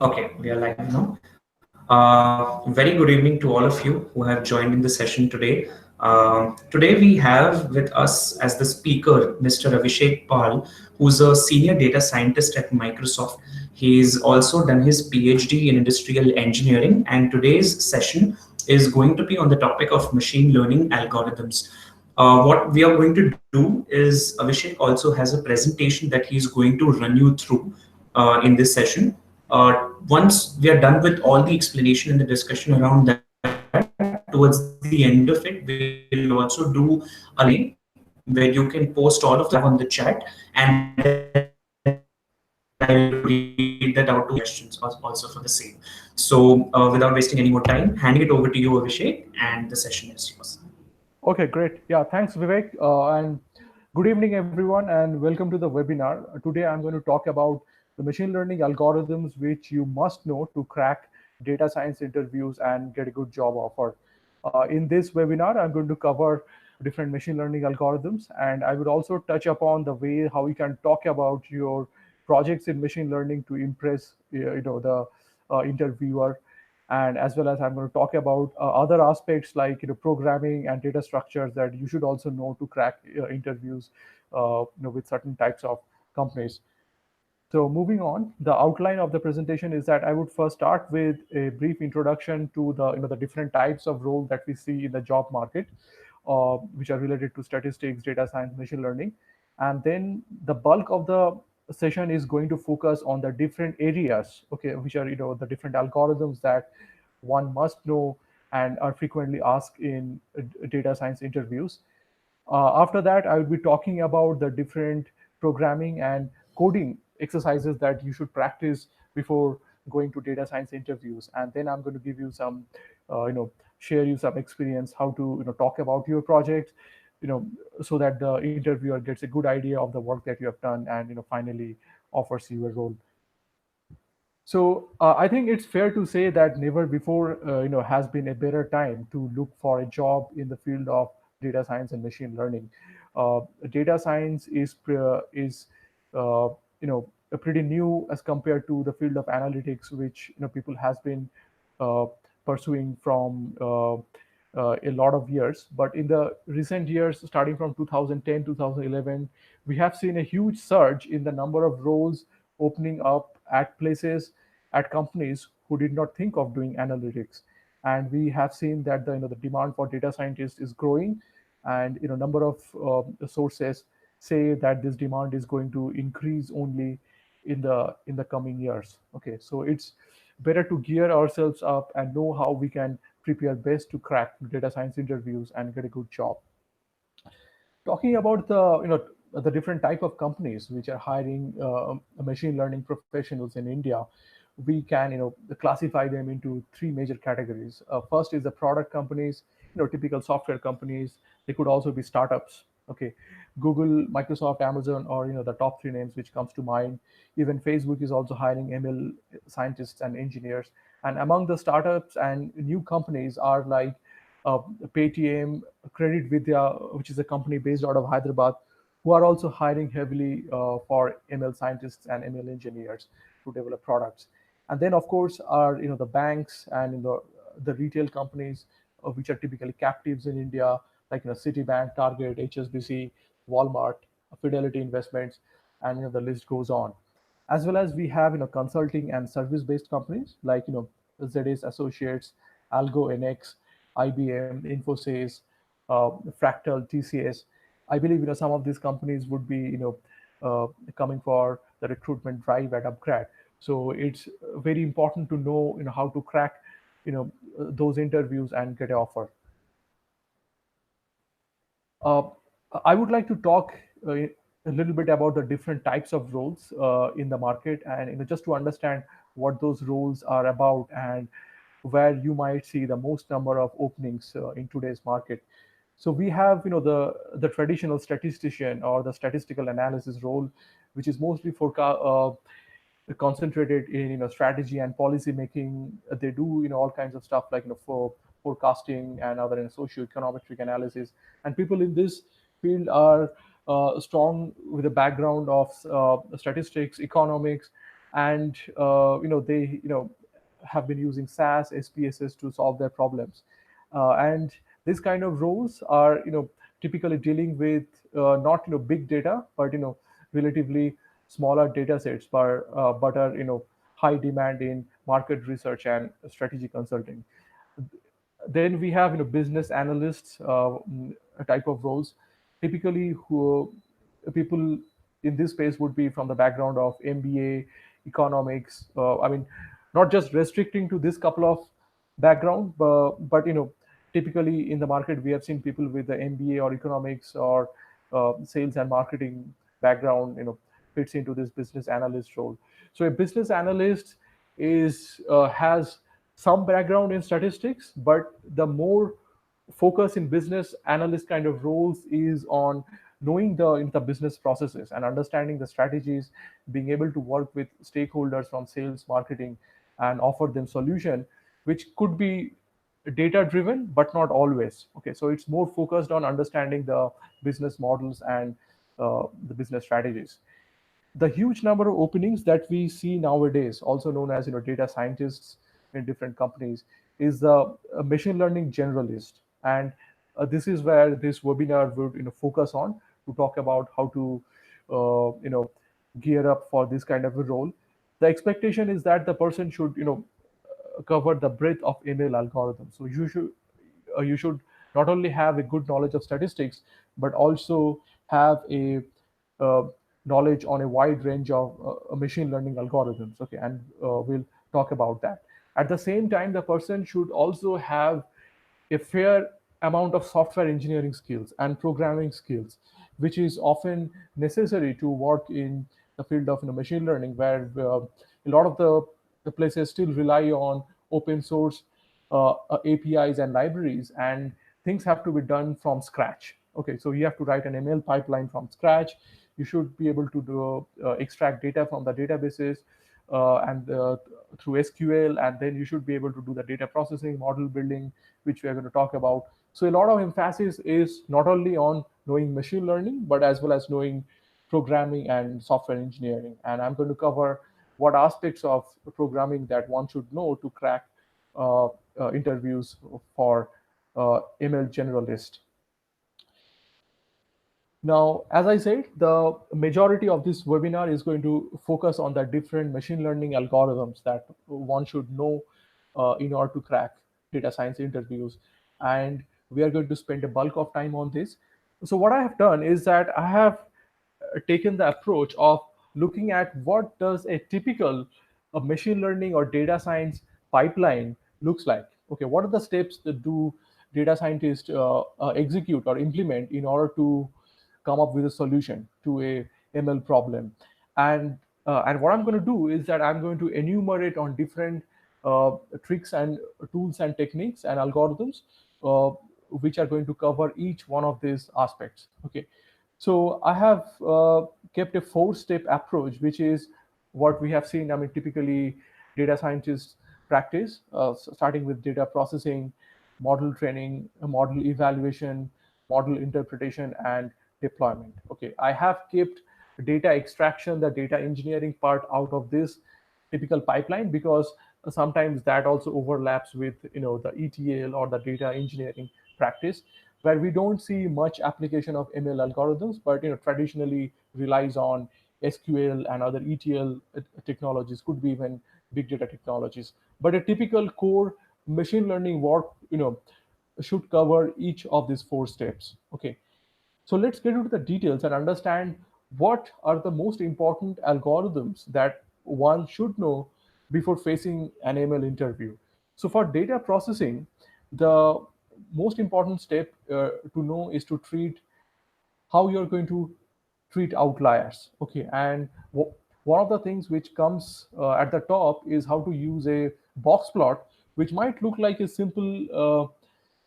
Okay, we are live now. Very good evening to all of you who have joined in the session today. Today we have with us as the speaker Mr. Avishek Pal, who's a senior data scientist at Microsoft. He's also done his PhD in industrial engineering, and today's session is going to be on the topic of machine learning algorithms. What we are going to do is Avishek also has a presentation that he's going to run you through in this session. Once we are done with all the explanation and the discussion around that, towards the end of it, we'll also do a Q&A where you can post all of the questions that you have on the chat, and then I'll be able to read that out to you and I'll be able to read that out to you and answer your questions also for the same. So, without wasting any more time, handing it over to you, Abhishek, and the session is yours. Okay, great. Yeah, thanks, Vivek. And good evening, everyone, and welcome to the webinar. Today, I'm going to talk about the machine learning algorithms which you must know to crack data science interviews and get a good job offer. In this webinar, I'm going to cover different machine learning algorithms, and I would also touch upon the way how you can talk about your projects in machine learning to impress the interviewer, and as well as I'm going to talk about other aspects like programming and data structures that you should also know to crack interviews with certain types of companies. So moving on, the outline of the presentation is that I would first start with a brief introduction to the different types of roles that we see in the job market, which are related to statistics, data science, machine learning, and then the bulk of the session is going to focus on the different areas, okay, which are the different algorithms that one must know and are frequently asked in data science interviews. After that, I will be talking about the different programming and coding exercises that you should practice before going to data science interviews. And then I'm going to give you some, share you some experience how to talk about your project, so that the interviewer gets a good idea of the work that you have done and finally offers you a role. So I think it's fair to say that never before, has been a better time to look for a job in the field of data science and machine learning. Data science is pretty new as compared to the field of analytics, which people has been uh, pursuing from a lot of years. But in the recent years, starting from 2010, 2011, we have seen a huge surge in the number of roles opening up at places, at companies who did not think of doing analytics. And we have seen that the demand for data scientists is growing, and number of sources say that this demand is going to increase only in the coming years. Okay, so it's better to gear ourselves up and know how we can prepare best to crack data science interviews and get a good job. Talking about the different type of companies which are hiring machine learning professionals in India, we can classify them into three major categories. First is the product companies, typical software companies. They could also be startups. Okay, Google, Microsoft, Amazon, or the top three names which comes to mind. Even Facebook is also hiring ML scientists and engineers. And among the startups and new companies are like uh, Paytm, Credit Vidya, which is a company based out of Hyderabad, who are also hiring heavily for ML scientists and ML engineers to develop products. And then, of course, are the banks and the retail companies, which are typically captives in India, like Citibank, Target, HSBC, Walmart, Fidelity Investments, and the list goes on. As well as we have consulting and service-based companies like ZS Associates, Algo NX, IBM, Infosys, Fractal, TCS. I believe some of these companies would be coming for the recruitment drive at UpGrad. So it's very important to know how to crack those interviews and get an offer. Uh, I would like to talk a little bit about the different types of roles in the market, and just to understand what those roles are about and where you might see the most number of openings in today's market. So we have the traditional statistician or the statistical analysis role, which is mostly concentrated in strategy and policy making. They do all kinds of stuff like for forecasting and other socio-econometric analysis. And people in this field are strong with a background of statistics, economics, and they have been using SAS, SPSS to solve their problems, and these kind of roles are typically dealing with not big data, but relatively smaller data sets, but are high demand in market research and strategy consulting. Then we have business analysts, a type of roles, typically who people in this space would be from the background of MBA, economics. I mean, not just restricting to this couple of background, but typically in the market we have seen people with the MBA or economics or sales and marketing background fits into this business analyst role. So a business analyst is has some background in statistics, but the more focus in business analyst kind of roles is on knowing the business processes and understanding the strategies, being able to work with stakeholders from sales, marketing, and offer them solution, which could be data driven but not always. Okay, so it's more focused on understanding the business models and the business strategies. The huge number of openings that we see nowadays, also known as data scientists in different companies, is the machine learning generalist, and this is where this webinar would focus on to talk about how to gear up for this kind of a role. The expectation is that the person should cover the breadth of ML algorithms. So you should not only have a good knowledge of statistics, but also have a uh, knowledge on a wide range of machine learning algorithms. Okay, and we'll talk about that. At the same time, the person should also have a fair amount of software engineering skills and programming skills, which is often necessary to work in the field of machine learning, where a lot of the places still rely on open source APIs and libraries, and things have to be done from scratch. Okay, so you have to write an ML pipeline from scratch. You should be able to extract data from the databases and through SQL, and then you should be able to do the data processing, model building, which we are going to talk about. So a lot of emphasis is not only on knowing machine learning, but as well as knowing programming and software engineering. And I'm going to cover what aspects of programming that one should know to crack interviews for ML generalist. Now, as I said, the majority of this webinar is going to focus on the different machine learning algorithms that one should know in order to crack data science interviews. And we are going to spend a bulk of time on this. So what I have done is that I have taken the approach of looking at what does a typical machine learning or data science pipeline looks like. Okay, what are the steps that do data scientists execute or implement in order to come up with a solution to a ML problem? And what I'm going to do is that I'm going to enumerate on different tricks and tools and techniques and algorithms uh, which are going to cover each one of these aspects. Okay, so I have kept a four-step approach, which is what we have seen. I mean, typically data scientists practice, starting with data processing, model training, model evaluation, model interpretation, and deployment. Okay, I have kept data extraction, the data engineering part out of this typical pipeline, because sometimes that also overlaps with the ETL or the data engineering practice, where we don't see much application of ML algorithms, but traditionally relies on SQL and other ETL technologies, could be even big data technologies. But a typical core machine learning work should cover each of these four steps. Okay, so let's get into the details and understand what are the most important algorithms that one should know before facing an ML interview. So for data processing, the most important step to know is to treat how you're going to treat outliers. Okay, and one of the things which comes at the top is how to use a box plot, which might look like a simple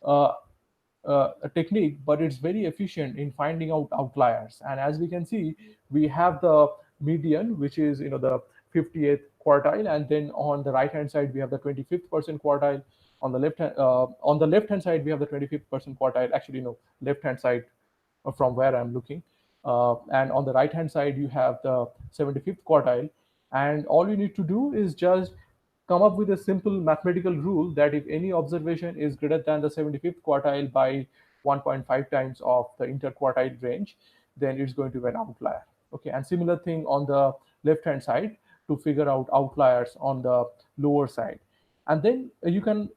a technique, but it's very efficient in finding out outliers. And as we can see, we have the median, which is the 50th quartile, and then on the right hand side we have the 25th percent quartile. On the left hand side we have the 25th percent quartile. Actually, no, left hand side from where I'm looking. And on the right hand side, you have the 75th quartile. And all you need to do is just come up with a simple mathematical rule that if any observation is greater than the 75th quartile by 1.5 times of the interquartile range, then it's going to be an outlier. Okay, and similar thing on the left hand side to figure out outliers on the lower side. And then you can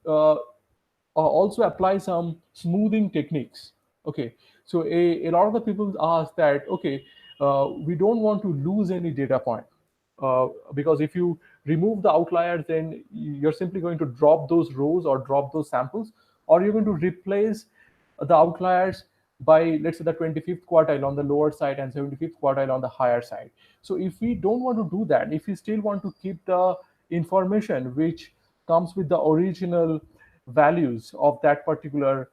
also apply some smoothing techniques. Okay, so a lot of the people ask that, okay, we don't want to lose any data point, because if you remove the outliers, then you're simply going to drop those rows or drop those samples, or you're going to replace the outliers by, let's say, the 25th quartile on the lower side and 75th quartile on the higher side. So if we don't want to do that, if we still want to keep the information which comes with the original values of that particular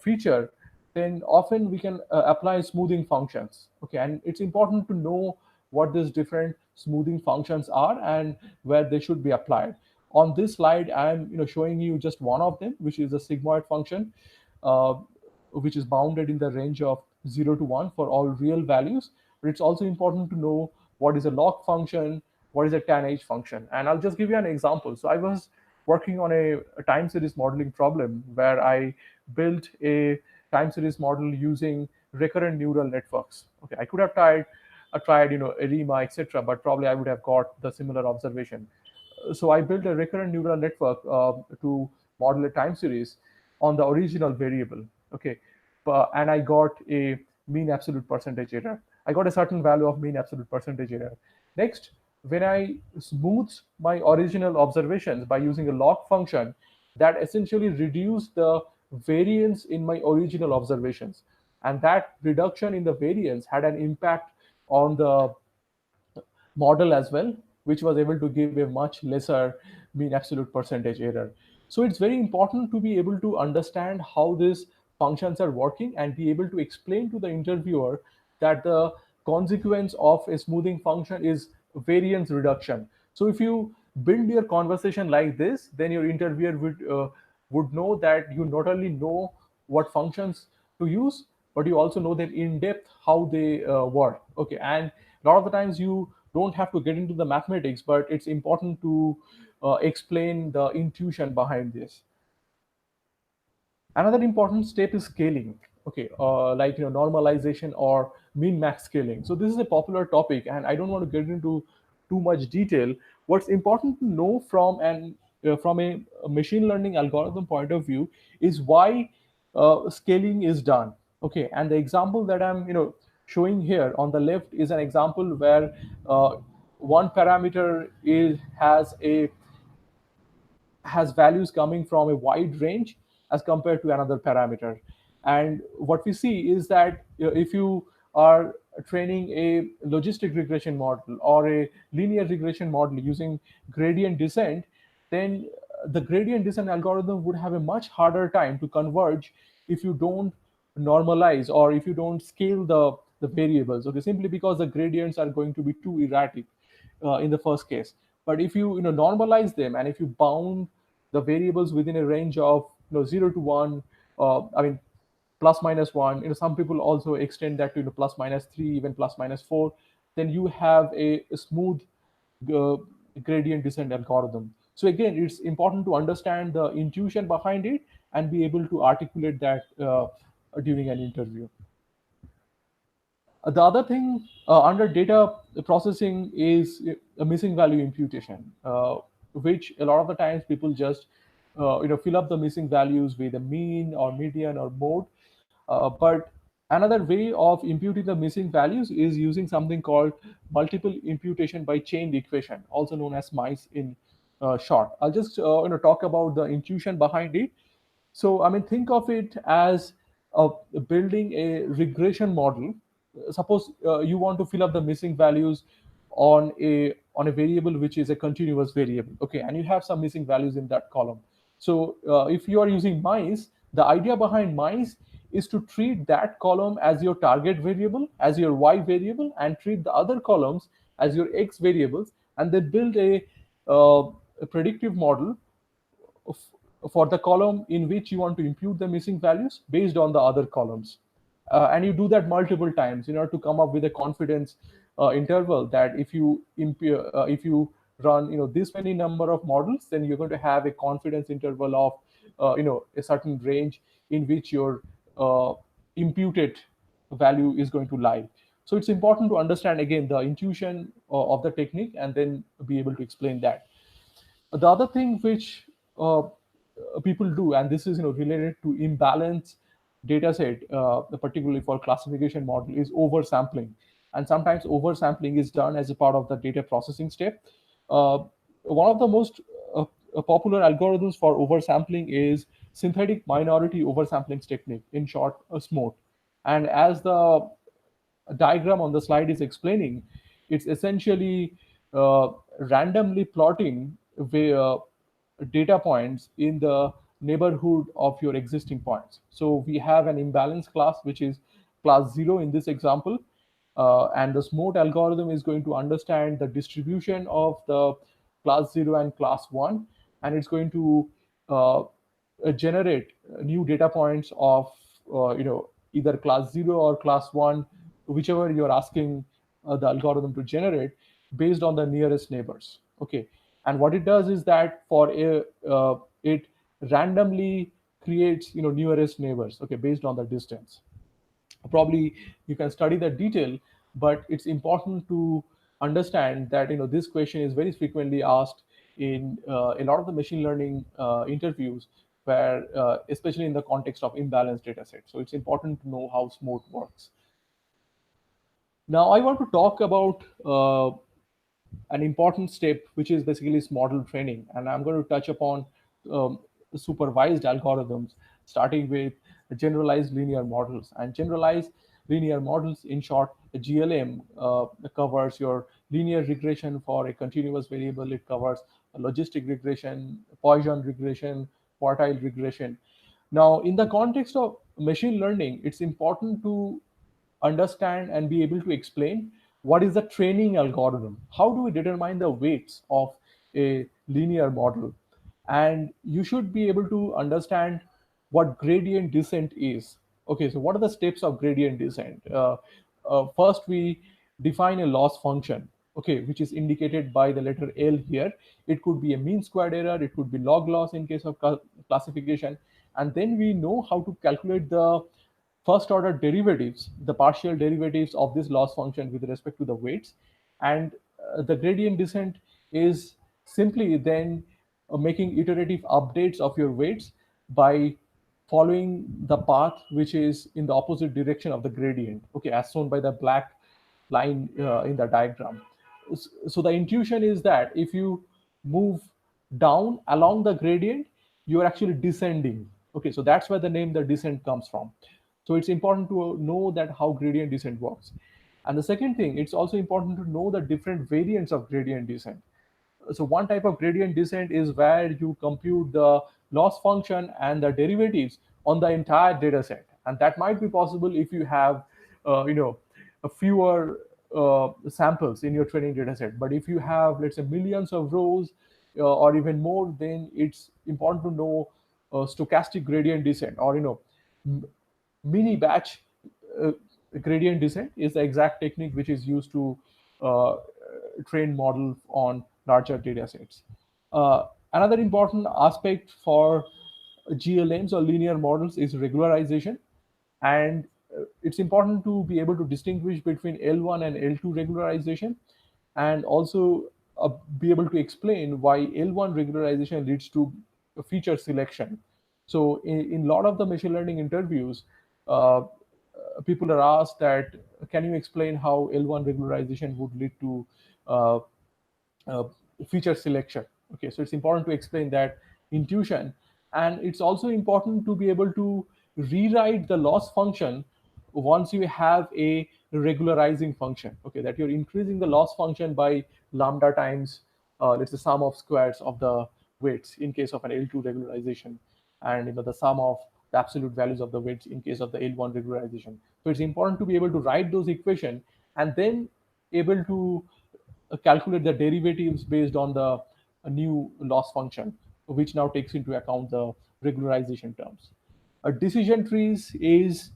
feature, then often we can apply smoothing functions. Okay, and it's important to know what these different smoothing functions are and where they should be applied. On this slide, I'm showing you just one of them, which is a sigmoid function, uh, which is bounded in the range of 0 to 1 for all real values. But it's also important to know what is a log function, what is a tanh function. And I'll just give you an example. So I was working on a time series modeling problem where I built a time series model using recurrent neural networks. Okay, I could have tried ARIMA, etc., but probably I would have got the similar observation. So I built a recurrent neural network to model a time series on the original variable. Okay, and I got a mean absolute percentage error. I got a certain value of mean absolute percentage error. Next, when I smoothed my original observations by using a log function, that essentially reduced the variance in my original observations. And that reduction in the variance had an impact on the model as well, which was able to give a much lesser mean absolute percentage error. So it's very important to be able to understand how these functions are working and be able to explain to the interviewer that the consequence of a smoothing function is variance reduction. So if you build your conversation like this, then your interviewer would know that you not only know what functions to use, but you also know them in depth how they work. Okay, and a lot of the times you don't have to get into the mathematics, but it's important to explain the intuition behind this. Another important step is scaling. Okay, like normalization or min max scaling. So this is a popular topic, and I don't want to get into too much detail. What's important to know from a machine learning algorithm point of view is why scaling is done. Okay, and the example that I'm showing here on the left is an example where one parameter is has values coming from a wide range as compared to another parameter. And what we see is that if you are training a logistic regression model or a linear regression model using gradient descent, then the gradient descent algorithm would have a much harder time to converge if you don't normalize or if you don't scale the variables. Okay, simply because the gradients are going to be too erratic in the first case. But if you normalize them and if you bound the variables within a range of 0 to 1, I mean plus minus 1, some people also extend that to plus minus 3, even plus minus 4, then you have a smooth uh, gradient descent algorithm. So again, it's important to understand the intuition behind it and be able to articulate that during an interview. The other thing under data processing is a missing value imputation, which a lot of the times people just fill up the missing values with a mean or median or mode. But another way of imputing the missing values is using something called multiple imputation by chained equation, also known as MICE in short. I'll just talk about the intuition behind it. So, I mean, think of it as uh, building a regression model. Suppose you want to fill up the missing values on a variable which is a continuous variable. Okay, and you have some missing values in that column. So, if you are using mice, the idea behind mice is to treat that column as your target variable, as your y variable, and treat the other columns as your x variables, and then build a predictive model for the column in which you want to impute the missing values based on the other columns. And you do that multiple times in order to come up with a confidence interval that if you run this many number of models, then you're going to have a confidence interval of a certain range in which your uh, imputed value is going to lie. So it's important to understand again the intuition of the technique and then be able to explain that. The other thing which people do, and this is related to imbalance data set, particularly for classification model, is oversampling. And sometimes oversampling is done as a part of the data processing step. Uh, One of the most popular algorithms for oversampling is synthetic minority oversampling technique, in short, a SMOT. And as the diagram on the slide is explaining, it's essentially uh, randomly plotting data points in the neighborhood of your existing points. So we have an imbalance class, which is class 0 in this example. And the SMOT algorithm is going to understand the distribution of the class 0 and class 1, and it's going to generate new data points of either class 0 or class 1, whichever you're asking the algorithm to generate, based on the nearest neighbors. Okay. And what it does is that it randomly creates nearest neighbors, okay, based on the distance. Probably you can study the detail, but it's important to understand that this question is very frequently asked in a lot of the machine learning interviews, where especially in the context of imbalanced data set. So it's important to know how SMOT works. Now I want to talk about an important step, which is basically is model training. And I'm going to touch upon um, supervised algorithms, starting with generalized linear models. And generalized linear models, in short, GLM, covers your linear regression for a continuous variable. It covers logistic regression, Poisson regression, quartile regression. Now, in the context of machine learning, it's important to understand and be able to explain what is the training algorithm. How do we determine the weights of a linear model? And you should be able to understand what gradient descent is. Okay, so what are the steps of gradient descent? First, we define a loss function, okay, which is indicated by the letter L here. It could be a mean squared error, it could be log loss in case of classification. And then we know how to calculate the first order derivatives, the partial derivatives of this loss function with respect to the weights. And the gradient descent is simply then making iterative updates of your weights by following the path which is in the opposite direction of the gradient, okay, as shown by the black line in the diagram. So the intuition is that if you move down along the gradient, you are actually descending. Okay, so that's where the name the descent comes from. So it's important to know that how gradient descent works. And the second thing, it's also important to know the different variants of gradient descent. So one type of gradient descent is where you compute the loss function and the derivatives on the entire data set, and that might be possible if you have a fewer samples in your training data set. But if you have, let's say, millions of rows or even more, then it's important to know stochastic gradient descent, or mini batch uh, gradient descent is the exact technique which is used to uh, train model on larger data sets. Another important aspect for GLMs or linear models is regularization. And it's important to be able to distinguish between L1 and L2 regularization, and also be able to explain why L1 regularization leads to feature selection. So in a lot of the machine learning interviews, people are asked that, can you explain how L1 regularization would lead to uh, uh, feature selection? Okay, so it's important to explain that intuition. And it's also important to be able to rewrite the loss function once you have a regularizing function, okay, that you're increasing the loss function by lambda times, let's say, sum of squares of the weights in case of an L2 regularization, and the sum of the absolute values of the weights in case of the L1 regularization. So it's important to be able to write those equations and then able to calculate the derivatives based on the new loss function, which now takes into account the regularization terms. Decision trees is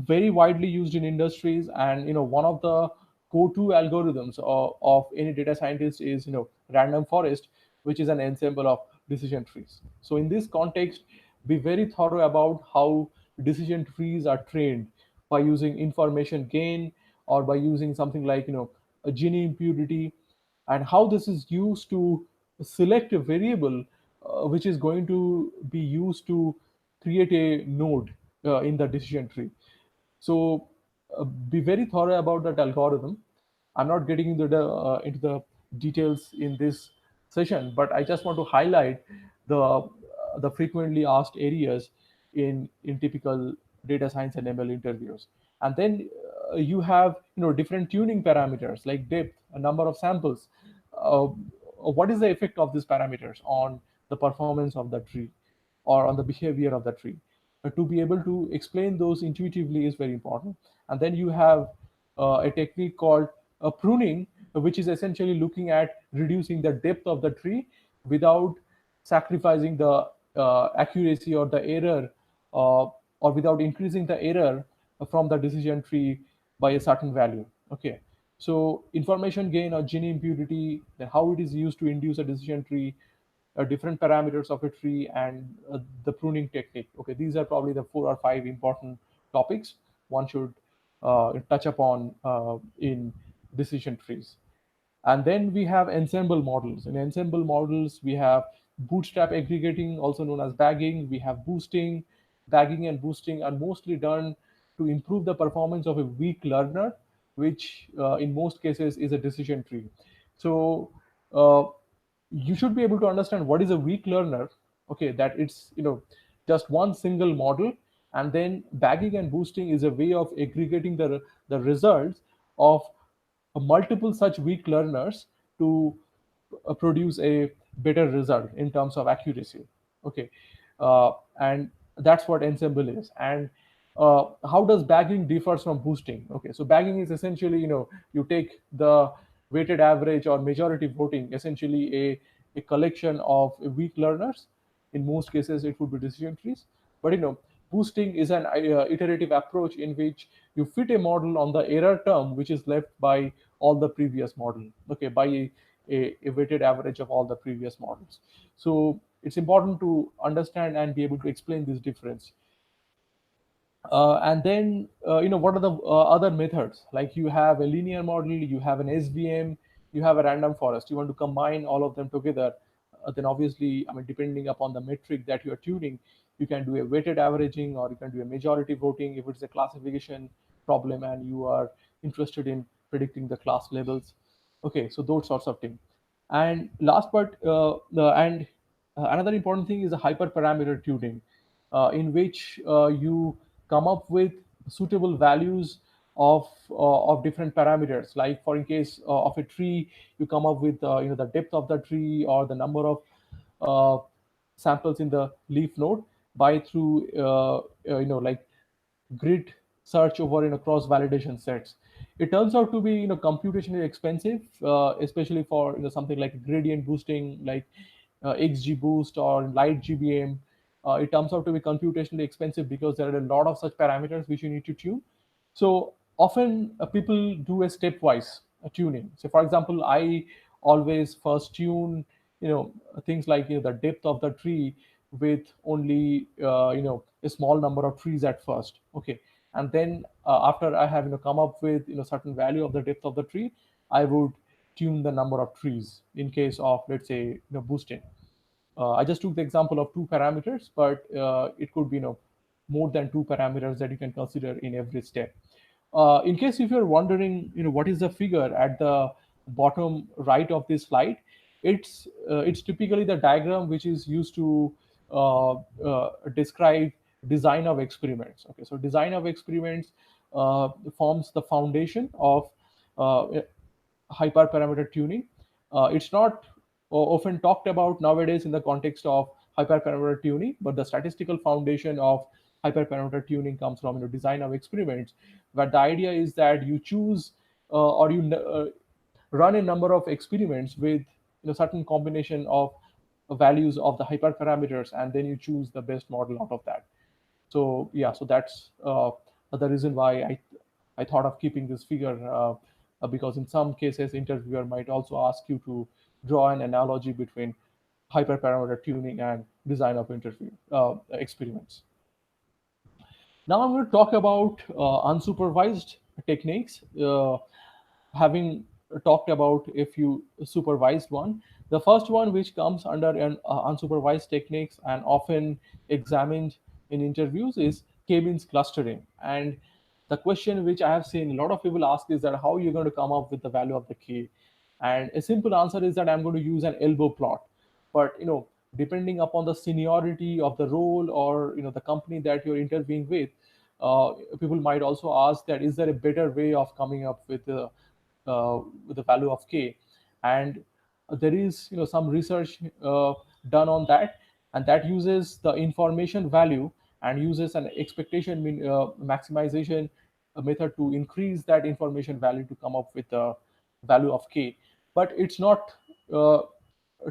very widely used in industries, and one of the go-to algorithms of any data scientist is random forest, which is an ensemble of decision trees. So in this context, be very thorough about how decision trees are trained by using information gain, or by using something like a Gini impurity, and how this is used to select a variable which is going to be used to create a node in the decision tree. So be very thorough about that algorithm. I'm not getting into the details in this session, but I just want to highlight the frequently asked areas in typical data science and ML interviews. And then you have different tuning parameters like depth, a number of samples. What is the effect of these parameters on the performance of the tree or on the behavior of the tree? To be able to explain those intuitively is very important. And then you have a technique called pruning, which is essentially looking at reducing the depth of the tree without sacrificing the accuracy or the error, or without increasing the error from the decision tree by a certain value. Okay. So information gain or Gini impurity, then how it is used to induce a decision tree, different parameters of a tree, and the pruning technique. Okay, these are probably the 4 or 5 important topics one should touch upon in decision trees. And then we have ensemble models. In ensemble models, we have bootstrap aggregating, also known as bagging. We have boosting. Bagging and boosting are mostly done to improve the performance of a weak learner, which in most cases is a decision tree. So uh, you should be able to understand what is a weak learner. Okay, that it's just one single model. And then bagging and boosting is a way of aggregating the results of multiple such weak learners to produce a better result in terms of accuracy. Okay, and that's what ensemble is. And how does bagging differs from boosting? Okay, so bagging is essentially you take the weighted average or majority voting, essentially a collection of weak learners. In most cases it would be decision trees. But boosting is an iterative approach in which you fit a model on the error term which is left by all the previous model. Okay, by a weighted average of all the previous models. So it's important to understand and be able to explain this difference. And then what are the other methods? Like you have a linear model, you have an SVM, you have a random forest. You want to combine all of them together. Then obviously, I mean, depending upon the metric that you are tuning, you can do a weighted averaging, or you can do a majority voting if it's a classification problem and you are interested in predicting the class levels. Okay, so those sorts of things. And last part, another important thing is a hyperparameter tuning, in which you come up with suitable values of different parameters. Like for in case of a tree, you come up with the depth of the tree or the number of uh, samples in the leaf node by through like grid search over cross validation sets. It turns out to be computationally expensive, especially for something like gradient boosting, like XGBoost or Light GBM. It turns out to be computationally expensive because there are a lot of such parameters which you need to tune. So often people do a stepwise tuning. So for example, I always first tune things like the depth of the tree with only a small number of trees at first. Okay, and then after I have come up with certain value of the depth of the tree, I would tune the number of trees in case of, let's say, boosting. I just took the example of two parameters, but it could be more than two parameters that you can consider in every step. In case if you're wondering, what is the figure at the bottom right of this slide, it's typically the diagram which is used to describe design of experiments. Okay, so design of experiments forms the foundation of uh, hyperparameter tuning. It's not often talked about nowadays in the context of hyperparameter tuning, but the statistical foundation of hyperparameter tuning comes from design of experiments, where the idea is that you choose or you run a number of experiments with certain combination of values of the hyperparameters, and then you choose the best model out of that. So yeah, so that's the reason why I thought of keeping this figure because in some cases interviewer might also ask you to draw an analogy between hyperparameter tuning and design of interview experiments. Now I'm going to talk about unsupervised techniques. Having talked about a few supervised one, the first one which comes under an unsupervised techniques and often examined in interviews is k-means clustering. And the question which I have seen a lot of people ask is that how you're going to come up with the value of the k. And a simple answer is that I'm going to use an elbow plot. But depending upon the seniority of the role, or the company that you're interviewing with, people might also ask that is there a better way of coming up with the value of k. And there is some research done on that, and that uses the information value and uses an expectation maximization method to increase that information value to come up with the value of k. But it's not uh,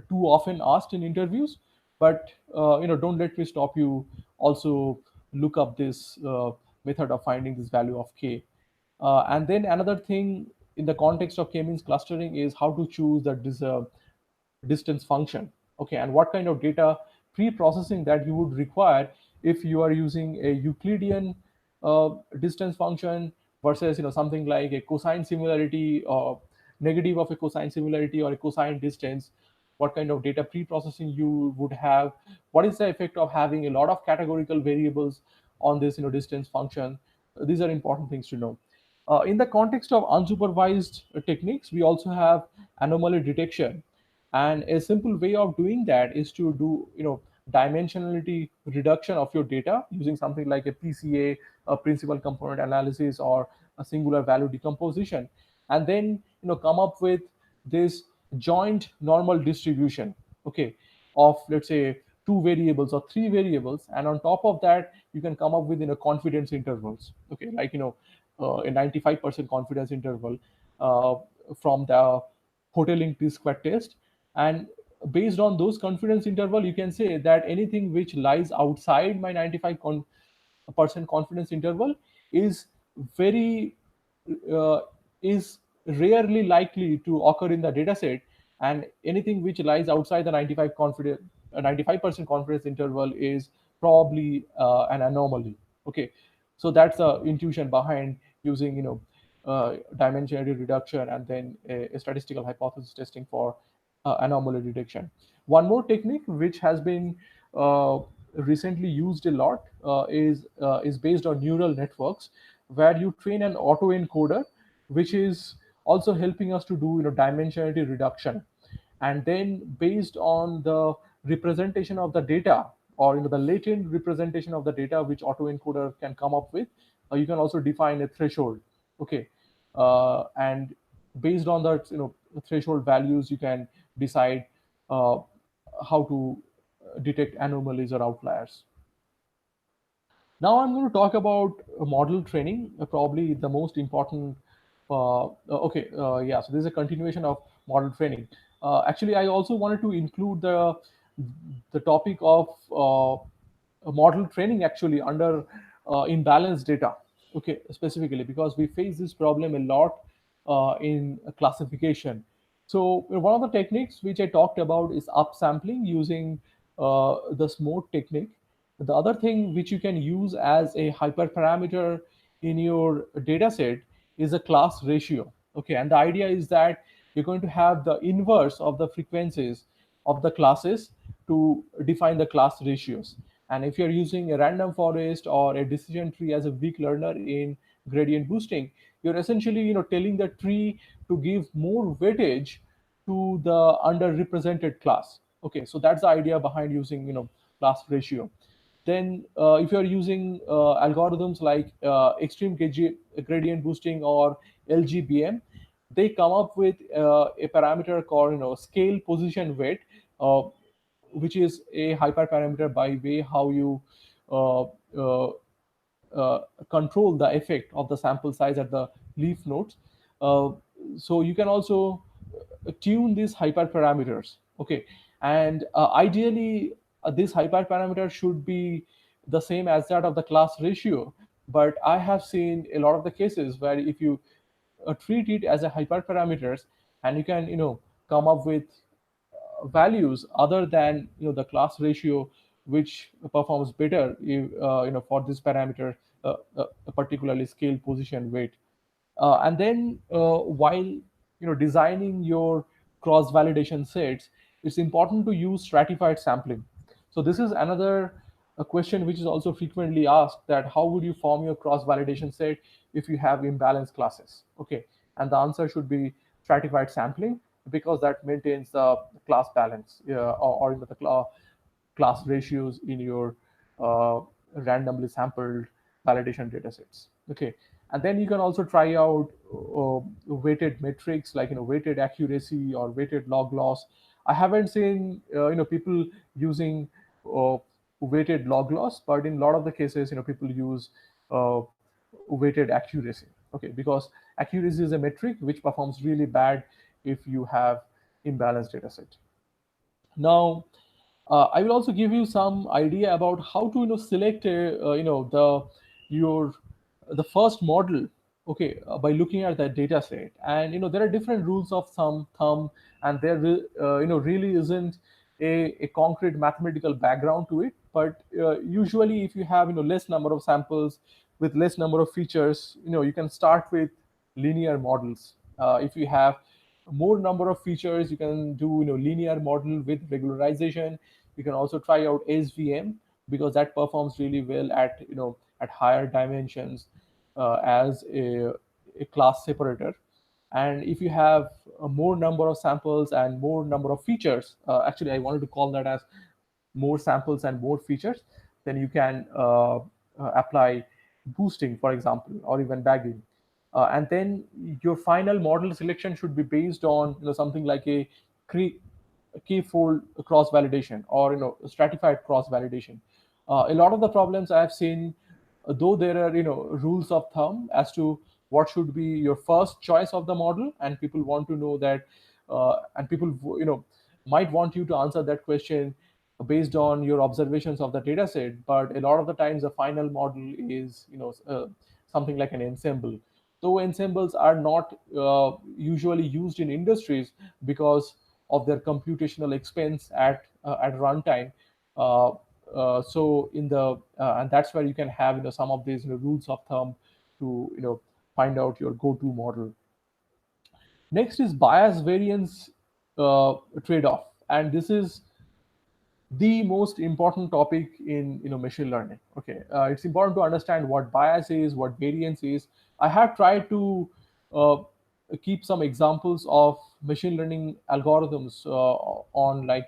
too often asked in interviews. But don't let me stop you also look up this method of finding this value of k. And then another thing in the context of k-means clustering is how to choose the distance function. Okay, and what kind of data pre-processing that you would require if you are using a Euclidean distance function versus something like a cosine similarity or negative of a cosine similarity or a cosine distance. What kind of data pre-processing you would have? What is the effect of having a lot of categorical variables on this distance function? These are important things to know. In the context of unsupervised techniques, we also have anomaly detection. And a simple way of doing that is to do dimensionality reduction of your data using something like a PCA, a principal component analysis, or a singular value decomposition, and then come up with this joint normal distribution, okay, of let's say two variables or three variables. And on top of that you can come up with confidence intervals, okay, like a 95% confidence interval uh, from the hoteling t-square test. And based on those confidence interval you can say that anything which lies outside my 95% confidence interval is very uh, is rarely likely to occur in the data set. And anything which lies outside the 95% confidence interval is probably an anomaly. Okay, so that's the intuition behind using dimensionality reduction and then a statistical hypothesis testing for anomaly detection. One more technique which has been uh, recently used a lot is based on neural networks, where you train an autoencoder, which is also helping us to do dimensionality reduction. And then based on the representation of the data, or the latent representation of the data which autoencoder can come up with, you can also define a threshold. Okay, and based on that threshold values you can decide uh, how to detect anomalies or outliers. Now I'm going to talk about model training, probably the most important. Yeah. So this is a continuation of model training. Actually, I also wanted to include the topic of model training actually under imbalanced data. Okay, specifically because we face this problem a lot in classification. So one of the techniques which I talked about is upsampling using the SMORE technique. The other thing which you can use as a hyperparameter in your data set is a class ratio. Okay, and the idea is that you're going to have the inverse of the frequencies of the classes to define the class ratios. And if you're using a random forest or a decision tree as a weak learner in gradient boosting, you're essentially telling the tree to give more weightage to the underrepresented class. Okay, so that's the idea behind using class ratio. Then if you're using algorithms like extreme gradient boosting or LGBM, they come up with a parameter called scale position weight, uh, which is a hyperparameter by way how you uh, uh, control the effect of the sample size at the leaf nodes. Uh, so you can also tune these hyperparameters. Okay, and ideally this hyperparameter should be the same as that of the class ratio. But I have seen a lot of the cases where if you treat it as a hyperparameters, and you can come up with values other than the class ratio, which performs better if, for this parameter, particularly scale, position, weight. And then while designing your cross validation sets, it's important to use stratified sampling. So this is another a question which is also frequently asked, that how would you form your cross validation set if you have imbalanced classes? Okay, and the answer should be stratified sampling, because that maintains the class balance, or the class ratios in your uh, randomly sampled validation data sets. Okay, and then you can also try out weighted metrics, like weighted accuracy or weighted log loss. I haven't seen people using uh, weighted log loss, but in a lot of the cases people use uh, weighted accuracy. Okay, because accuracy is a metric which performs really bad if you have imbalanced data set. Now, I will also give you some idea about how to select the your the first model. Okay, by looking at that data set, and there are different rules of thumb, and there really isn't a concrete mathematical background to it. But usually, if you have less number of samples with less number of features, you can start with linear models. If you have more number of features, you can do linear model with regularization. You can also try out SVM, because that performs really well at at higher dimensions as a class separator. And if you have a more number of samples and more number of features, actually I wanted to call that as more samples and more features, then you can apply boosting, for example, or even bagging. And then your final model selection should be based on something like a key-fold cross validation, or stratified cross validation. A lot of the problems I have seen, though there are rules of thumb as to what should be your first choice of the model, and people want to know that, and people might want you to answer that question based on your observations of the data set. But a lot of the times the final model is something like an ensemble, though ensembles are not usually used in industries because of their computational expense at runtime. Uh, so in the and that's where you can have some of these rules of thumb to find out your go-to model. Next is bias variance trade-off, and this is the most important topic in machine learning. Okay, it's important to understand what bias is, what variance is. I have tried to uh, keep some examples of machine learning algorithms on, like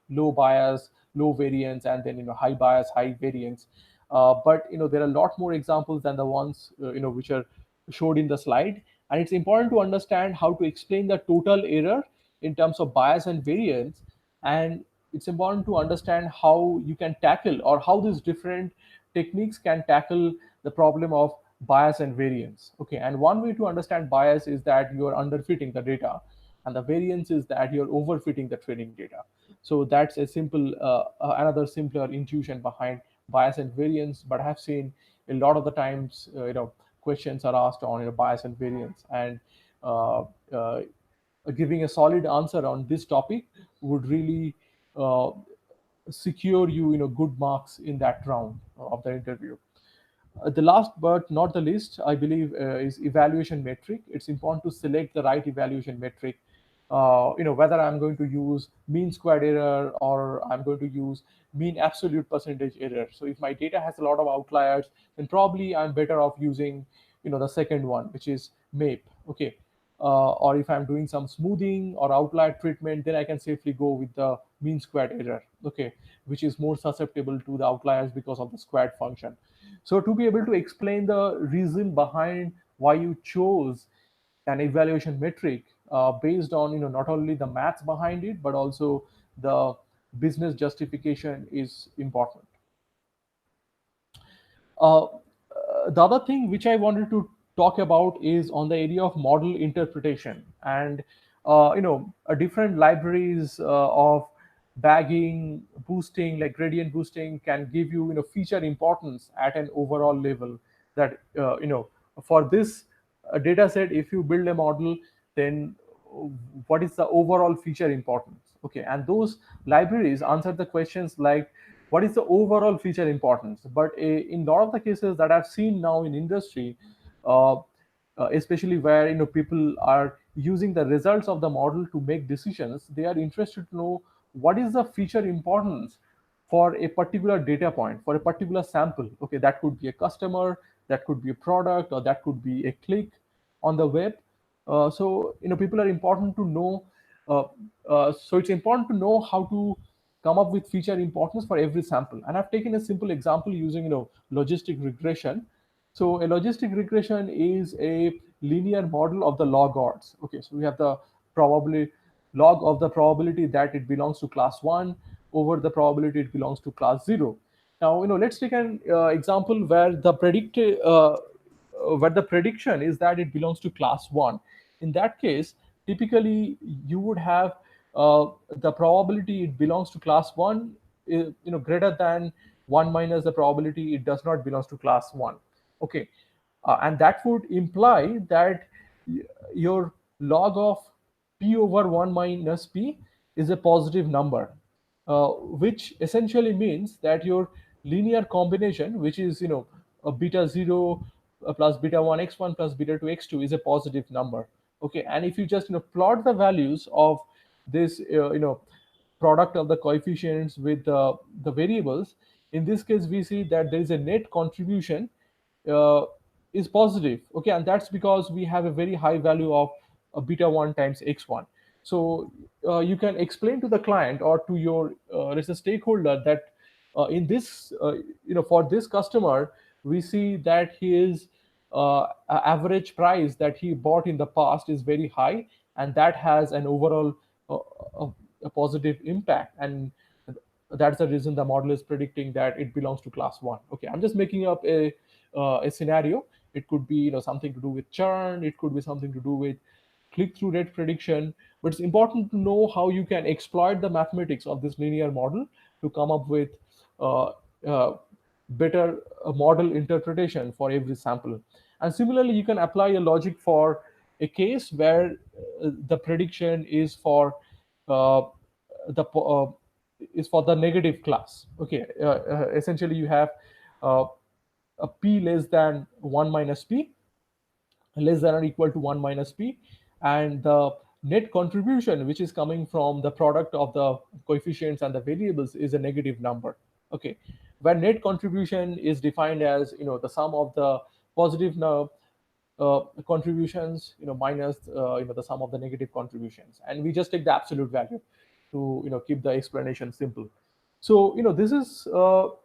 low bias, low variance, and then high bias, high variance. But there are a lot more examples than the ones which are showed in the slide, and it's important to understand how to explain the total error in terms of bias and variance. And it's important to understand how you can tackle, or how these different techniques can tackle the problem of bias and variance. Okay, and one way to understand bias is that you are underfitting the data, and the variance is that you're overfitting the training data. So that's a simple another simpler intuition behind bias and variance. But I have seen a lot of the times questions are asked on bias and variance, and uh, uh, giving a solid answer on this topic would really uh, secure you good marks in that round of the interview. The last but not the least, I believe, is evaluation metric. It's important to select the right evaluation metric. Whether I'm going to use mean squared error, or I'm going to use mean absolute percentage error. So if my data has a lot of outliers, then probably I'm better off using the second one, which is MAPE. Okay, or if I'm doing some smoothing or outlier treatment, then I can safely go with the mean squared error. Okay, which is more susceptible to the outliers because of the squared function. So to be able to explain the reason behind why you chose an evaluation metric based on not only the maths behind it, but also the business justification is important. Uh, the other thing which I wanted to talk about is on the area of model interpretation, and different libraries of bagging, boosting, like gradient boosting, can give you feature importance at an overall level. That for this a data set, if you build a model, then what is the overall feature importance? Okay, and those libraries answer the questions like what is the overall feature importance. But in a lot of the cases that I've seen now in industry, uh, especially where people are using the results of the model to make decisions, they are interested to know what is the feature importance for a particular data point, for a particular sample. Okay, that could be a customer, that could be a product, or that could be a click on the web. So people are important to know. Uh, so it's important to know how to come up with feature importance for every sample. And I've taken a simple example using logistic regression. So a logistic regression is a linear model of the log odds. Okay, so we have the probability log of the probability that it belongs to class 1 over the probability it belongs to class 0. Now, let's take an example where the prediction is that it belongs to class 1. In that case, typically you would have the probability it belongs to class 1 is greater than 1 minus the probability it does not belongs to class 1. Okay, and that would imply that your log of p over 1 minus p is a positive number, which essentially means that your linear combination, which is a beta 0 plus beta 1 x1 plus beta 2 x2, is a positive number. Okay, and if you just plot the values of this product of the coefficients with the variables, in this case we see that there is a net contribution uh, is positive. Okay, and that's because we have a very high value of beta 1 times x1. So you can explain to the client or to your as a stakeholder that in this for this customer, we see that his average price that he bought in the past is very high, and that has an overall uh, a, a positive impact, and that's the reason the model is predicting that it belongs to class 1. Okay, I'm just making up a scenario. It could be something to do with churn, it could be something to do with click-through rate prediction, but it's important to know how you can exploit the mathematics of this linear model to come up with uh, uh, better model interpretation for every sample. And similarly, you can apply a logic for a case where the prediction uh, uh, is for the negative class. Okay, essentially you have uh, a p less than 1 minus p, less than or equal to 1 minus p, and the net contribution which is coming from the product of the coefficients and the variables is a negative number. Okay, where net contribution is defined as the sum of the positive contributions minus the sum of the negative contributions, and we just take the absolute value to keep the explanation simple. So this is so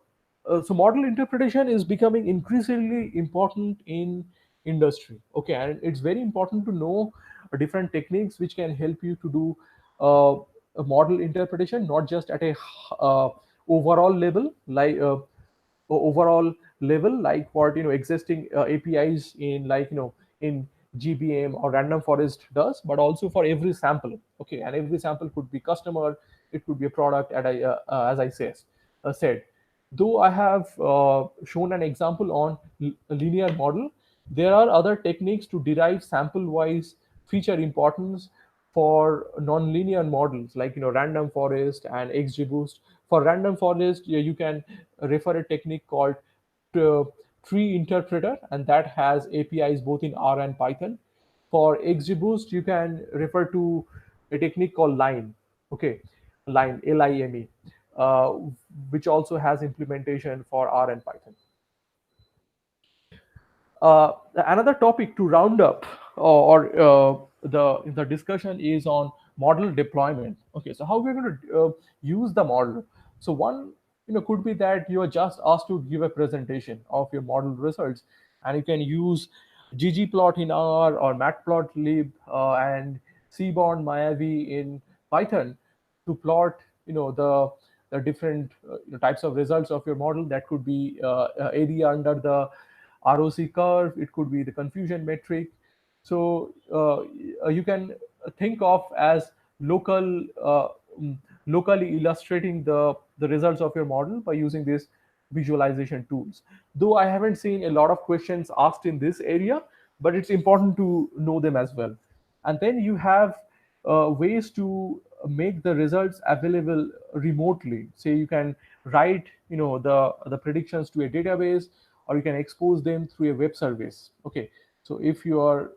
model interpretation is becoming increasingly important in industry. Okay, and it's very important to know different techniques which can help you to do a model interpretation, not just at a uh, overall level overall level, like what existing APIs in in GBM or random forest does, but also for every sample. Okay, and every sample could be customer, it could be a product, as I said. Though I have shown an example on a linear model, there are other techniques to derive sample-wise feature importance for non-linear models like random forest and XGBoost. For random forest, you can refer a technique called uh, tree interpreter, and that has APIs both in R and Python. For XGBoost, you can refer to a technique called Line. Okay, Line, LIME, uh, which also has implementation for R and Python. Another topic to round up the discussion is on model deployment. Okay, so how we're going to use the model. So one could be that you are just asked to give a presentation of your model results, and you can use ggplot in R or matplotlib and seaborn mayavi in Python to plot the different types of results of your model. That could be area under the ROC curve, it could be the confusion metric. So you can think of as mm, locally illustrating the results of your model by using these visualization tools. Though I haven't seen a lot of questions asked in this area, but it's important to know them as well. And then you have ways to make the results available remotely. Say you can write, the predictions to a database, or you can expose them through a web service. Okay, so if you are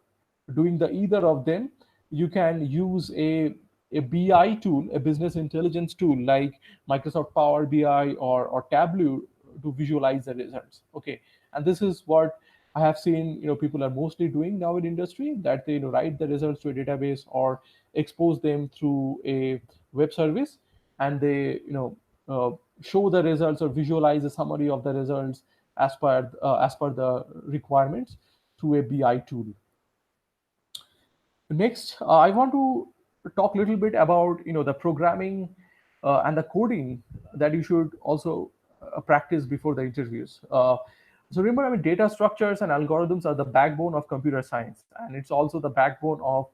doing the either of them, you can use a BI tool, a business intelligence tool like Microsoft Power BI or Tableau to visualize the results. Okay, and this is what I have seen, people are mostly doing now in industry, that they, write the results to a database or expose them through a web service, and they, show the results or visualize a summary of the results as per the requirements through a BI tool. Next, I want to talk a little bit about, the programming and the coding that you should also practice before the interviews. So remember, I mean, data structures and algorithms are the backbone of computer science, and it's also the backbone of